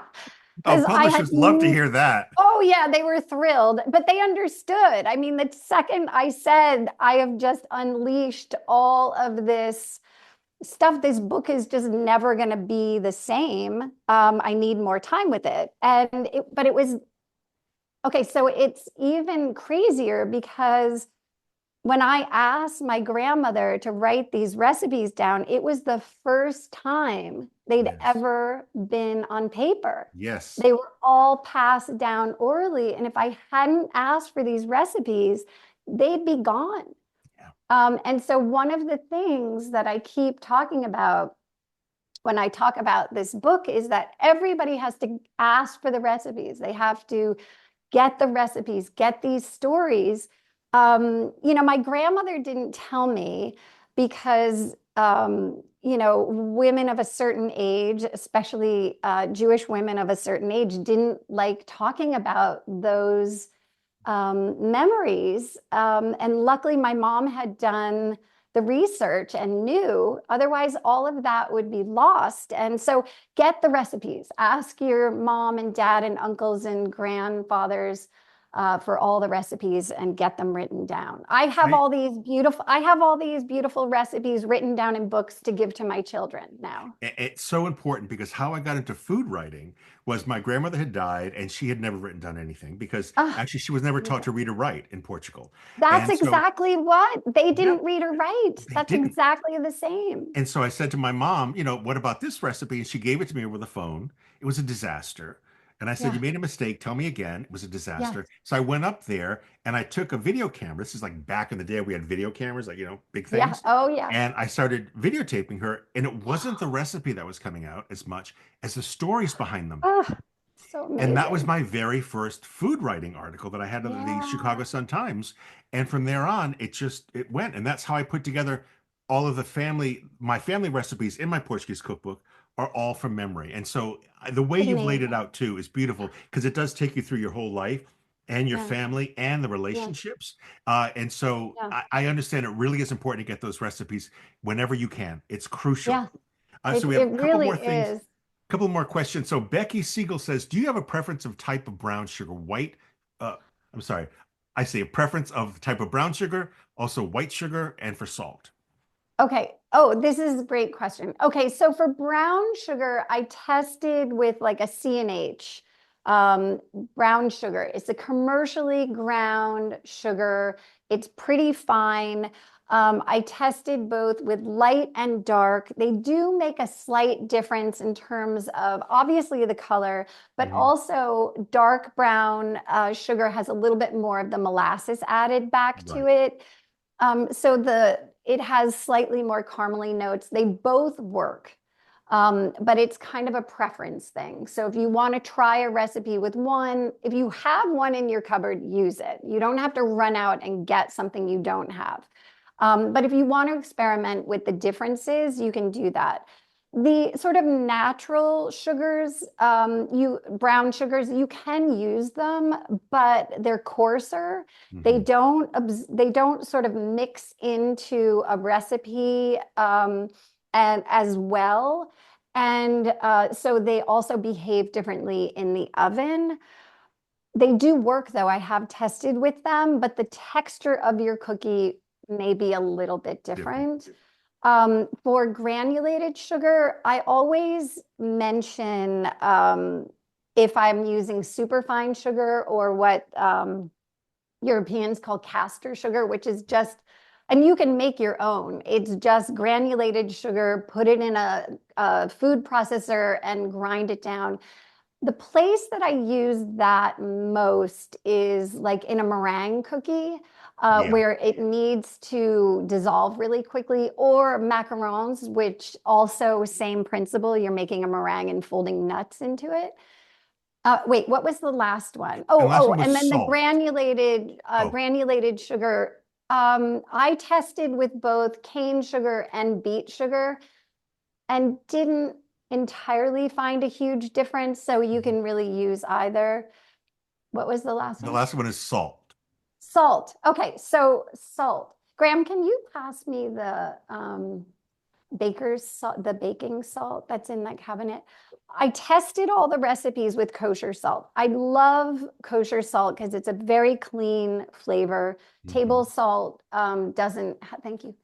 Because I had, publishers love to hear that. oh yeah, they were thrilled, but they understood. I mean, the second I said, I have just unleashed all of this stuff, this book is just never going to be the same. I need more time with it. But it was okay. So it's even crazier because when I asked my grandmother to write these recipes down, it was the first time they'd Yes. ever been on paper. Yes. They were all passed down orally. And if I hadn't asked for these recipes, they'd be gone. Yeah. And so, one of the things that I keep talking about when I talk about this book is that everybody has to ask for the recipes. They have to get the recipes, get these stories. My grandmother didn't tell me because, women of a certain age, especially Jewish women of a certain age, didn't like talking about those memories. And luckily, my mom had done the research and knew, otherwise, all of that would be lost. And so, get the recipes, ask your mom and dad and uncles and grandfathers. For all the recipes and get them written down. I I have all these beautiful recipes written down in books to give to my children now. It's so important because how I got into food writing was my grandmother had died and she had never written down anything because Ah, actually she was never taught yeah. to read or write in Portugal. That's And so, exactly what they yeah, didn't read or write. they That's didn't. exactly the same. And so I said to my mom, what about this recipe? And she gave it to me over the phone. It was a disaster. And I said, Yeah. you made a mistake. Tell me again. It was a Yes. disaster. So I went up there and I took a video camera. This is like back in the day we had video cameras, like, big Yeah. things. Oh, yeah. And I started videotaping her. And it wasn't the recipe that was coming out as much as the stories behind them. Oh, so And that was amazing. my very first food writing article that I had at the Yeah. Chicago Sun-Times. And from there on, it went. And that's how I put together all of my family recipes in my Portuguese cookbook are all from memory. And so the way It's you've laid it amazing. out too is beautiful because it does take you through your whole life and your Yeah. family and the Yeah. relationships. And so Yeah. I understand it really is important to get those recipes whenever you can. It's crucial. Yeah. So we have It a couple really more things. is. Couple more questions. So Becky Siegel says, "Do you have a preference of type of brown sugar? White? Uh, I'm sorry. I say a preference of type of brown sugar, also white sugar, and for salt." Okay. Oh, this is a great question. Okay, so for brown sugar, I tested with like a C&H um, brown sugar. It's a commercially ground sugar. It's pretty fine. I tested both with light and dark. They do make a slight difference in terms of obviously the color, but Mhm. also dark brown sugar has a little bit more of the molasses added back to Right. it. So it has slightly more caramely notes. They both work, but it's kind of a preference thing. So if you want to try a recipe with one, if you have one in your cupboard, use it. You don't have to run out and get something you don't have. But if you want to experiment with the differences, you can do that. The sort of natural sugars, brown sugars, you can use them, but they're coarser. Hmm. They don't sort of mix into a recipe and as well. And so they also behave differently in the oven. They do work though. I have tested with them, but the texture of your cookie may be a little bit Different. different. For granulated sugar, I always mention if I'm using superfine sugar or what Europeans call caster sugar, which is just, and you can make your own. It's just granulated sugar, put it in a food processor and grind it down. The place that I use that most is like in a meringue cookie, Yeah. where it needs to dissolve really quickly, or macarons, which also same principle. You're making a meringue and folding nuts into it. Wait, what was the last one? And last one And was then the salt. Oh, granulated sugar. I tested with both cane sugar and beet sugar and didn't entirely find a huge difference. So you can really use either. What was the last the one? last one is salt. Salt. Okay, so salt. Graham, can you pass me baker's salt, the baking salt that's in that cabinet. I tested all the recipes with kosher salt. I love kosher salt because it's a very clean flavor. Hmm. Table salt doesn't, thank you,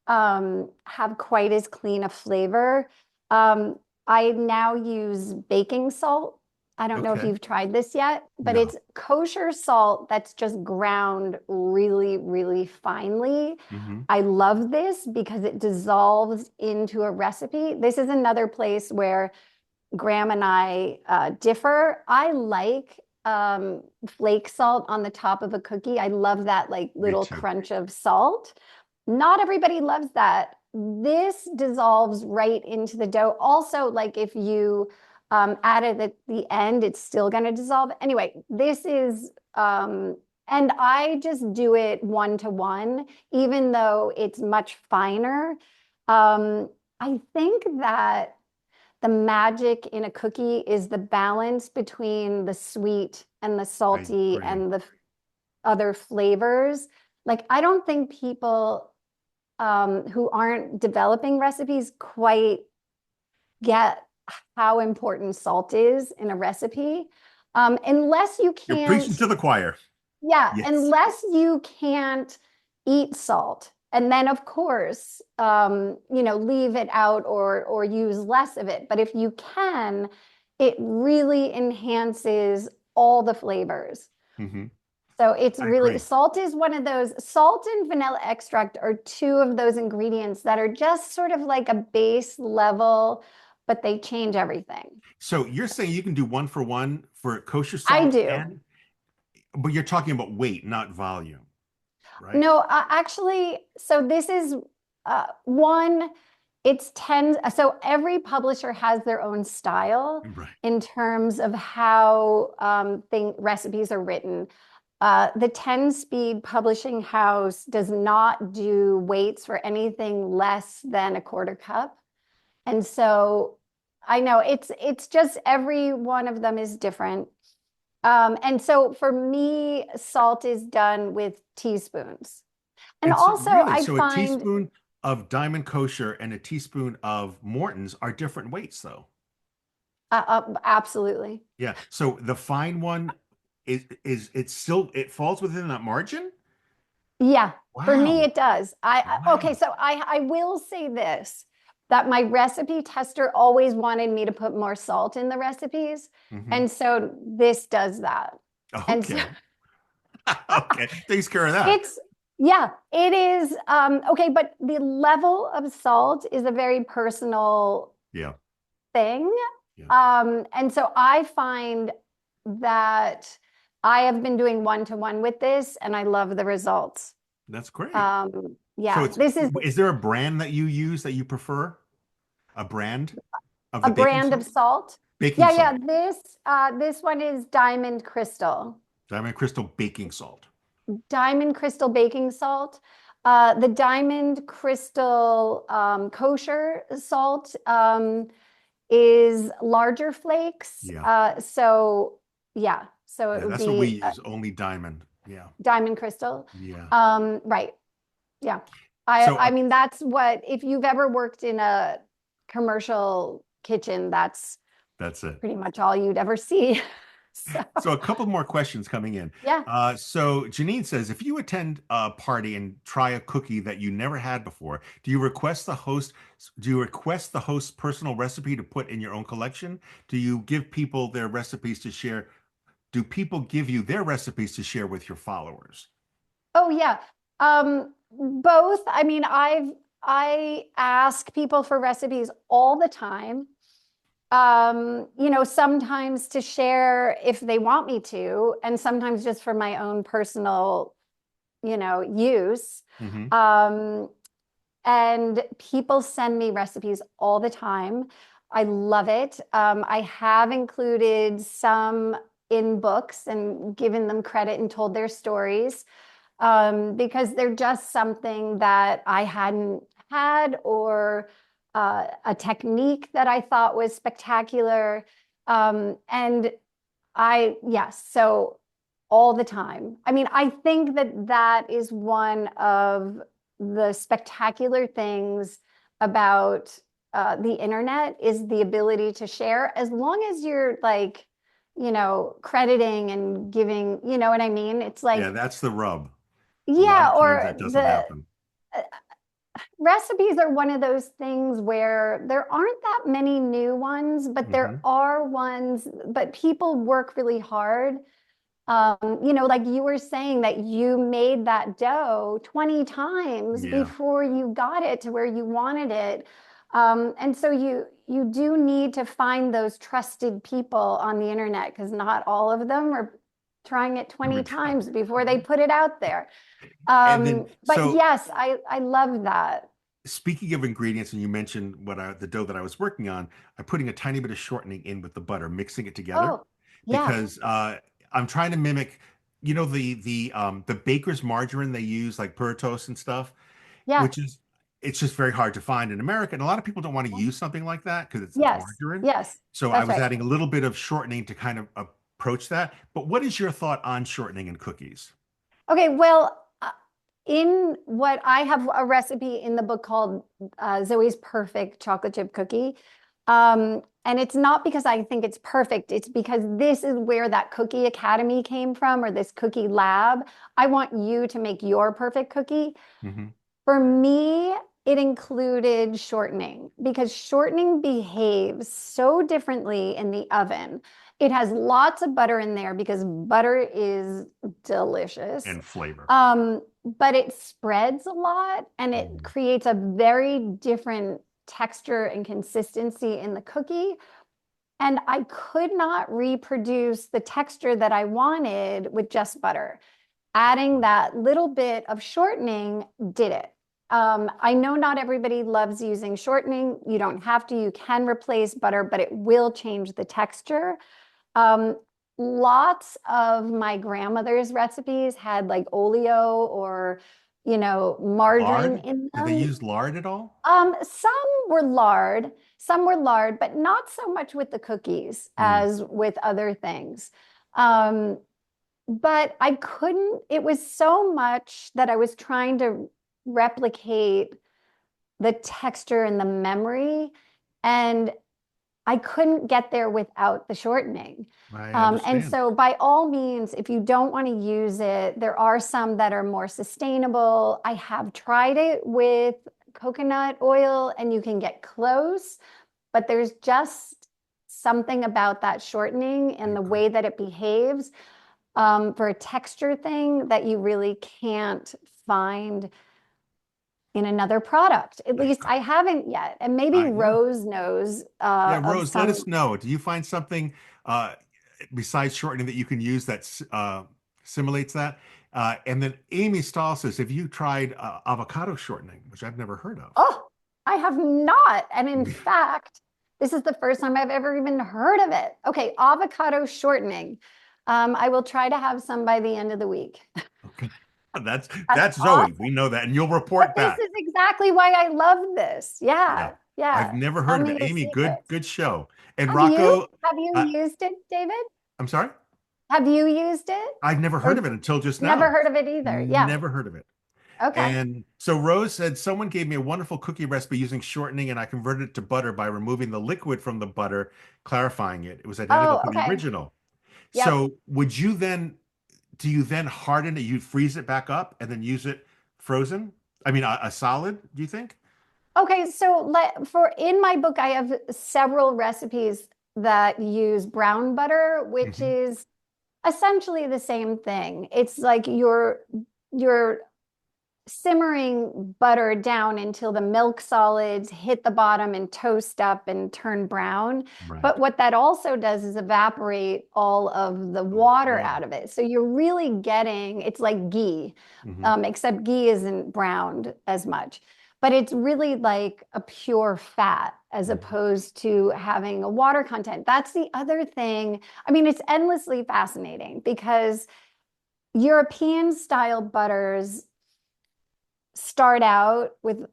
have quite as clean a flavor. Um, I now use baking salt. I don't know if Okay. you've tried this yet, but No. it's kosher salt that's just ground really, really finely. Hmm. I love this because it dissolves into a recipe. This is another place where Graham and I differ. I like flake salt on the top of a cookie. I love that like Me little too. crunch of salt. Not everybody loves that. This dissolves right into the dough. Also, like if you add it at the end, it's still going to dissolve. Anyway, this is, and I just do it 1 to 1, even though it's much finer. I think that the magic in a cookie is the balance between the sweet and the I salty agree. and the other flavors. Like, I don't think people who aren't developing recipes quite get how important salt is in a recipe. Unless you You're preaching can't, to the choir. yeah, Yes. unless you can't eat salt. And then of course, leave it out or use less of it. But if you can, it really enhances all the flavors. Hmm. So it's I really, agree. salt is one of those, salt and vanilla extract are two of those ingredients that are just sort of like a base level, but they change everything. So you're saying you can do 1 for 1 for kosher I salt do. and, but you're talking about weight, not volume, right? No, actually, so this is one, it's 10. So every publisher has their own style Right. in terms of how recipes are written. The 10 Speed Publishing House does not do weights for anything less than a quarter cup. And so I know it's just every one of them is different. And so for me, salt is done with teaspoons. And And so also, really, I so a find teaspoon of Diamond Kosher and a teaspoon of Morton's are different weights, though. absolutely. Yeah. So the fine one is it's still it falls within that margin? Yeah, for me, Wow. it does. Okay, Wow. so I will say this, that my recipe tester always wanted me to put more salt in the recipes. Hmm. And so this does that. And so Okay. Okay. Takes care of that. it's, yeah, it is. Okay, but the level of salt is a very personal Yeah. thing. Yeah. And so I find that I have been doing 1 to 1 with this and I love the results. That's great. So Yeah, this is there a brand that you use that you prefer? A brand of a the baking brand of salt? salt. Baking Yeah, yeah. salt. This one is Diamond Crystal. Diamond Crystal baking salt. Diamond Crystal baking salt. The Diamond Crystal kosher salt is larger flakes. Yeah. So yeah, so it Yeah, would that's what we be use, only diamond. Yeah. Diamond Crystal. Yeah. Right. Yeah. So I mean that's what, if you've ever worked in a commercial kitchen, that's that's it. pretty much all you'd ever see. So So a couple more questions coming in. yeah. So Janine says, if you attend a party and try a cookie that you never had before, do you request the host's personal recipe to put in your own collection? Do you give people their recipes to share? Do people give you their recipes to share with your followers? Oh yeah. Both. I mean, I ask people for recipes all the time. Sometimes to share if they want me to, and sometimes just for my own personal, use. Hmm. Um, and people send me recipes all the time. I love it. I have included some in books and given them credit and told their stories because they're just something that I hadn't had or a technique that I thought was spectacular. And yes, so all the time. I mean, I think that that is one of the spectacular things about the internet is the ability to share, as long as you're like, crediting and giving, you know what I mean? It's Yeah, like, that's the rub. A lot yeah, of times or that doesn't the happen. uh, recipes are one of those things where there aren't that many new ones, but there Hmm. are ones, but people work really hard. Like you were saying that you made that dough 20 times Yeah, before you got it to where you wanted it. And so you do need to find those trusted people on the internet because not all of them are trying it 20 retry. times before they put it out there. And then, But so yes, I love that. speaking of ingredients, and you mentioned the dough that I was working on, I'm putting a tiny bit of shortening in with the butter, mixing it together Oh, yeah, because I'm trying to mimic, the baker's margarine they use, like Puritos and stuff, yeah. which is it's just very hard to find in America, and a lot of people don't want to use something like that because it's Yes, margarine. yes, So I that's was right. adding a little bit of shortening to kind of approach that. But what is your thought on shortening in cookies? Okay, well, in what I have a recipe in the book called Zoe's Perfect Chocolate Chip Cookie. And it's not because I think it's perfect, it's because this is where that cookie academy came from, or this cookie lab. I want you to make your perfect cookie. Hmm. For me, it included shortening because shortening behaves so differently in the oven. It has lots of butter in there because butter is delicious. And flavor. But it spreads a lot and it Mhm. creates a very different texture and consistency in the cookie. And I could not reproduce the texture that I wanted with just butter. Adding that little bit of shortening did it. I know not everybody loves using shortening. You don't have to. You can replace butter, but it will change the texture. Um, Lots of my grandmother's recipes had like oleo or, margarine Lard? in Did they them. use lard at all? Some were lard, but not so much with the cookies Mm, as with other things. Um, but I couldn't, it was so much that I was trying to replicate the texture and the memory. And I couldn't get there without the shortening. I And understand. so, by all means, if you don't want to use it, there are some that are more sustainable. I have tried it with coconut oil, and you can get close, but there's just something about that shortening I and the agree. way that it behaves for a texture thing that you really can't find in another product. At I, least I haven't yet. And maybe yeah. Rose knows Yeah, of Rose, let some. us know. Do you find something uh, besides shortening that you can use that simulates that? And then Amy Stahl says, have you tried avocado shortening, which I've never heard of? Oh, I have not. And in fact, this is the first time I've ever even heard of it. Okay, avocado shortening. I will try to have some by the end of the week. Okay. That's That's that's Zoe. awesome. We know that, and you'll But report this back. is exactly why I love this. Yeah. Yeah, I've yeah. never Tell heard of me it. the Amy, good secrets. good show. And Have you? Rocco, Have you uh, used it, David? I'm sorry? Have you used it? I've never heard Or of it until just never now. heard of it either? Yeah. Never heard of it. Okay. And so Rose said, someone gave me a wonderful cookie recipe using shortening, and I converted it to butter by removing the liquid from the butter, clarifying it. It was identical Oh, to the okay. original. Yep. So do you then harden it? You freeze it back up and then use it frozen? I mean, a solid, do you think? Okay, so for in my book, I have several recipes that use brown butter, which Hmm. is essentially the same thing. It's like you're simmering butter down until the milk solids hit the bottom and toast up and turn brown. Right. But what that also does is evaporate all of the The water out water. of it. So you're really getting, it's like ghee, Hmm. except ghee isn't browned as much. But it's really like a pure fat as Hmm. opposed to having a water content. That's the other thing. I mean, it's endlessly fascinating because European style butters start out with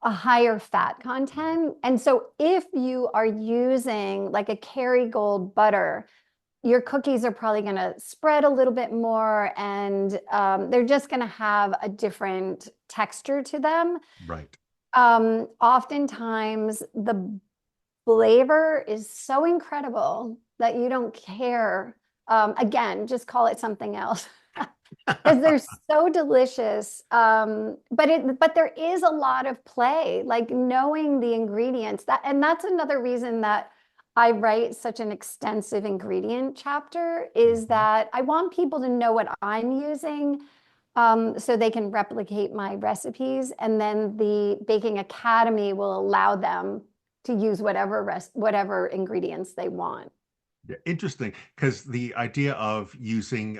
a higher fat Right. content. And so if you are using like a Kerrygold butter, your cookies are probably going to spread a little bit more and they're just going to have a different texture to them. Right. Oftentimes the flavor is so incredible that you don't care. Again, just call it something else. Because they're so delicious. But there is a lot of play, like knowing the ingredients. And that's another reason that I write such an extensive ingredient chapter is Mhm. that I want people to know what I'm using, so they can replicate my recipes, and then the Baking Academy will allow them to use whatever ingredients they want. Yeah, interesting, because the idea of using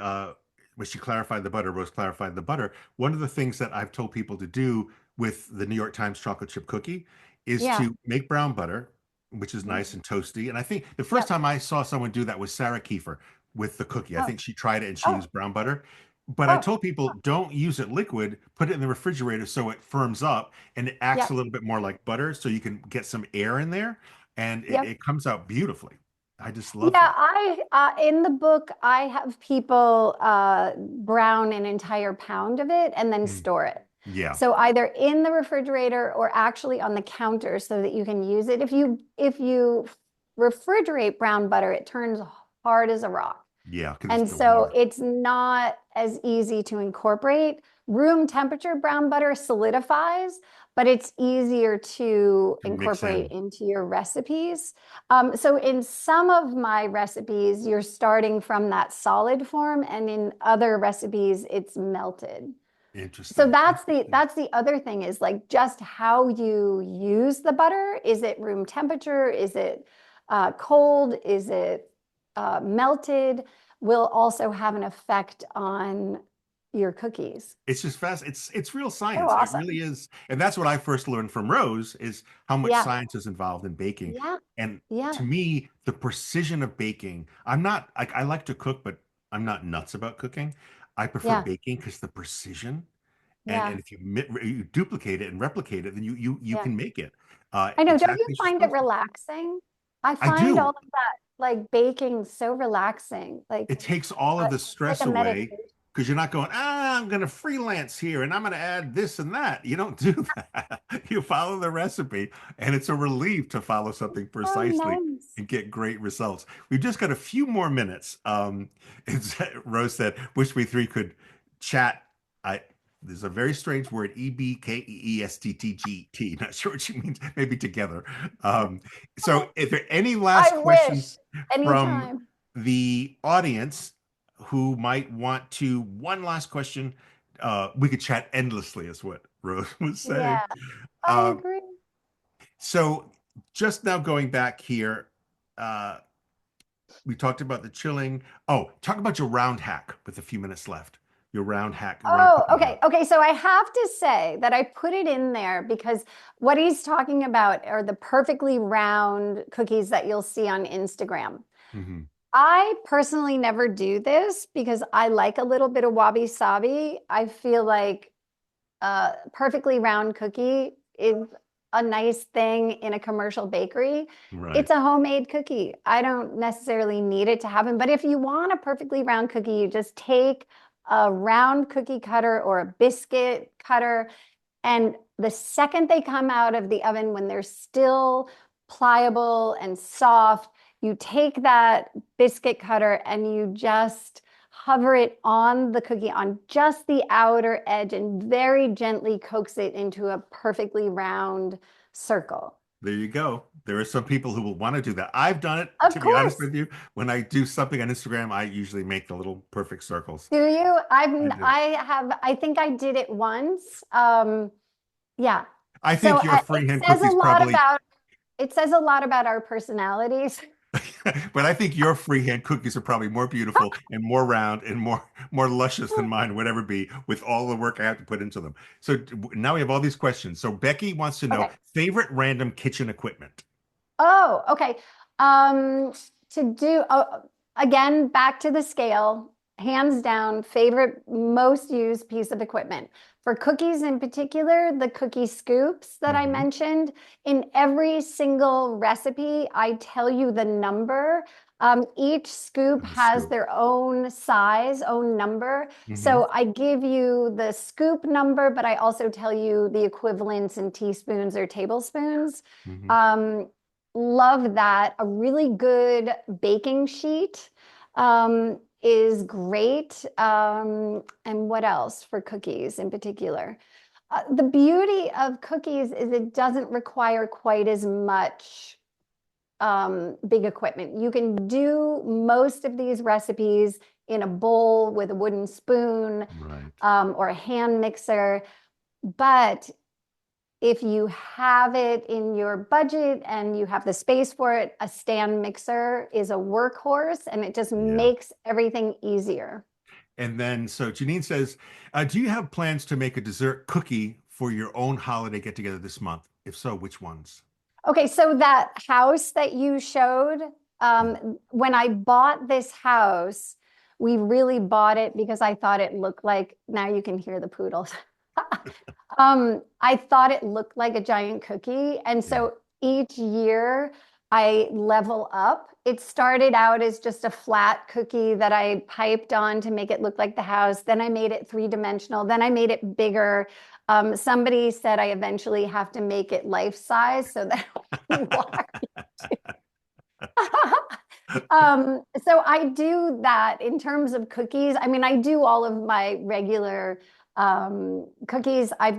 when she clarified the butter, Rose clarified the butter. One of the things that I've told people to do with the New York Times chocolate chip cookie is Yeah. to make brown butter, which is nice Mm. and toasty. And I think the first Yep. time I saw someone do that was Sarah Kiefer with the cookie. I Oh, think she tried it and she oh, used brown butter. But I oh. told people don't use it liquid, put it in the refrigerator so it firms up and it acts a Yep. little bit more like butter so you can get some air in there and it, Yep. it comes out beautifully. I just love Yeah, that. in the book I have people brown an entire pound of it and then Mm. store it. Yeah. So either in the refrigerator or actually on the counter so that you can use it. If you refrigerate brown butter, it turns hard as a rock. Yeah, because And it's the so water it's not as easy to incorporate. Room temperature brown butter solidifies, but it's easier to to mix incorporate in. into your recipes. So in some of my recipes, you're starting from that solid form, and in other recipes, it's melted. So Interesting. that's the Interesting. that's the other thing is like just how you use the butter. Is it room temperature? Is it cold? Is it melted? Will also have an effect on your cookies. It's just fast. It's real So science. It really awesome. is. And that's what I first learned from Rose is how much Yeah, science is involved in baking. yeah, And yeah, to me, the precision of baking, I'm not like I like to cook, but I'm not nuts about cooking. I prefer yeah, baking because the precision and yeah, if you duplicate it and replicate it, then you yeah. can make it. I know. Don't you Exactly as you're find it supposed to. relaxing? I I find all do. of that like baking so relaxing. It takes all of the It's like stress a away meditation. because you're not going, I'm going to freelance here and I'm going to add this and that. You don't do that. You follow the recipe, and it's a relief to follow something Oh, precisely nice. and get great results. We've just got a few more minutes. Rose said, wish we three could chat. I There's a very strange word, EBKEESTTGT. Not sure what she means, maybe together. So, if there are any last I wish questions from anytime. the audience who might want to, one last question, we could chat endlessly, is what Rose was saying. Yeah, I Um, agree. so just now going back here, uh, we talked about the chilling. Oh, talk about your round hack with a few minutes left. Your round hack, round Oh, cookie hack. okay. Okay. So I have to say that I put it in there because what he's talking about are the perfectly round cookies that you'll see on Instagram. Hmm. I personally never do this because I like a little bit of wabi sabi. I feel like a perfectly round cookie is a nice thing in a commercial bakery. Right. It's a homemade cookie. I don't necessarily need it to happen, but if you want a perfectly round cookie, you just take a round cookie cutter or a biscuit cutter, and the second they come out of the oven, when they're still pliable and soft, you take that biscuit cutter and you just hover it on the cookie on just the outer edge and very gently coax it into a perfectly round circle. There you go. There are some people who will want to do that. I've done it, Of to be honest course. with you. When I do something on Instagram, I usually make the little perfect circles. Do you? I do. I have, I think I did it once. Yeah. I So think your it freehand says a cookies lot probably, about our personalities. but I think your freehand cookies are probably more beautiful and more round and more luscious than mine would ever be with all the work I have to put into them. So now we have all these questions. So Becky wants to know Okay. favorite random kitchen equipment. Oh, okay. Um, to do again, back to the scale, hands down, favorite, most used piece of equipment. For cookies in particular, the cookie scoops that I Hmm. mentioned, in every single recipe, I tell you the number Each scoop And the has scoop. their own size, own number. Hmm. So I give you the scoop number, but I also tell you the equivalents in teaspoons or tablespoons. Hmm. Um, Love that. A really good baking sheet is great. And what else for cookies in particular? The beauty of cookies is it doesn't require quite as much big equipment. You can do most of these recipes in a bowl with a wooden spoon Right. or a hand mixer. But if you have it in your budget and you have the space for it, a stand mixer is a workhorse and it just Yeah. makes everything easier. And then, so Janine says, do you have plans to make a dessert cookie for your own holiday get together this month? If so, which ones? Okay, so that house that you showed, when I bought this house, we really bought it because I thought it looked like, now you can hear the poodles. I thought it looked like a giant cookie. And Yeah. so each year I level up. It started out as just a flat cookie that I piped on to make it look like the house. Then I made it three-dimensional. Then I made it bigger. Somebody said I eventually have to make it life size so that water. So I do that in terms of cookies. I mean, I do all of my regular cookies. I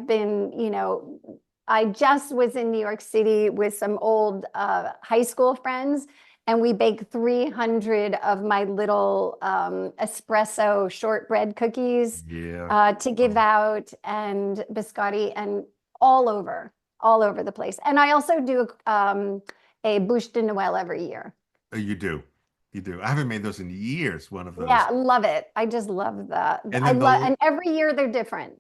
just was in New York City with some old high school friends, and we baked 300 of my little espresso shortbread cookies Yeah. to give Oh, out, and biscotti, and all over, all over the place. And I also do a bouche de Noël every year. you do. You do. I haven't made those in years, one of Yeah, those. love it. I just love that. And I then love, the and every year they're different.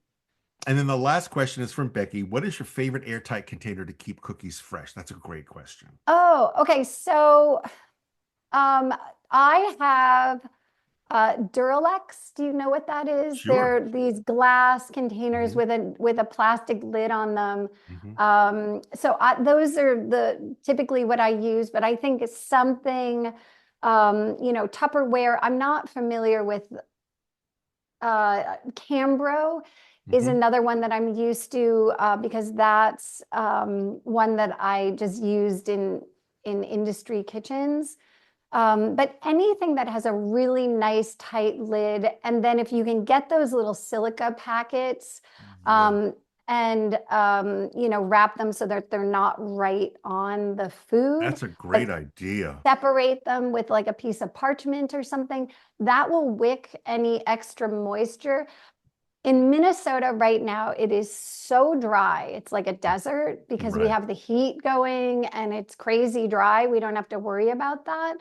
and then the last question is from Becky. What is your favorite airtight container to keep cookies fresh? That's a great question. Oh, okay. So, um, I have Duralex. Do you know what that is? Sure. They're these glass containers Hmm. with a plastic lid on them. Hmm. Those are the typically what I use, but I think it's something, Tupperware. I'm not familiar with Cambro is Hmm. another one that I'm used to because that's one that I just used in industry kitchens. But anything that has a really nice tight lid, and then if you can get those little silica packets Yeah. um, and wrap them so that they're not right on the food, That's a great but idea. separate them with like a piece of parchment or something, that will wick any extra moisture. In Minnesota right now, it is so dry. It's like a desert because we Right. have the heat going and it's crazy dry. We don't have to worry about that.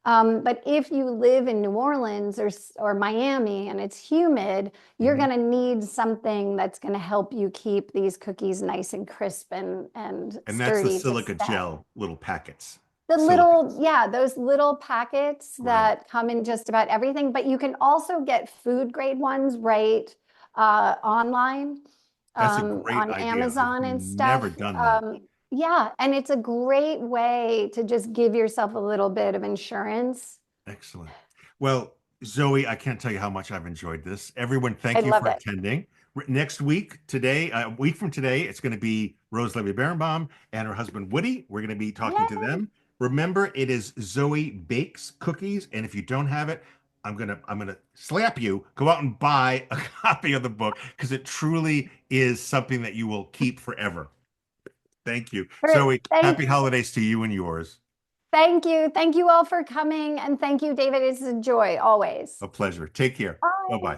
But if you live in New Orleans or Miami and it's humid, you're Hmm. going to need something that's going to help you keep these cookies nice and crisp and And that's the sturdy to silica set. gel little packets. The Silica. little, yeah, those little packets Right. that come in just about everything, but you can also get food grade ones right online That's a great on idea. I've Amazon and never stuff. done that. Yeah, and it's a great way to just give yourself a little bit of insurance. Excellent. Well, Zoe, I can't tell you how much I've enjoyed this. Everyone, I thank you love for it. attending. Next week, today, a week from today, it's going to be Rose Levy Berenbaum and her husband Woody. We're going to be talking to Yay! them. Remember, it is Zoe Bakes Cookies, and if you don't have it, I'm gonna slap you. Go out and buy a copy of the book because it truly is something that you will keep forever. Thank you, Great. Zoe. Happy holidays to you and yours. Thank you. Thank you all for coming. And thank you, David. It's a joy always. A pleasure. Take care. Bye Bye. bye.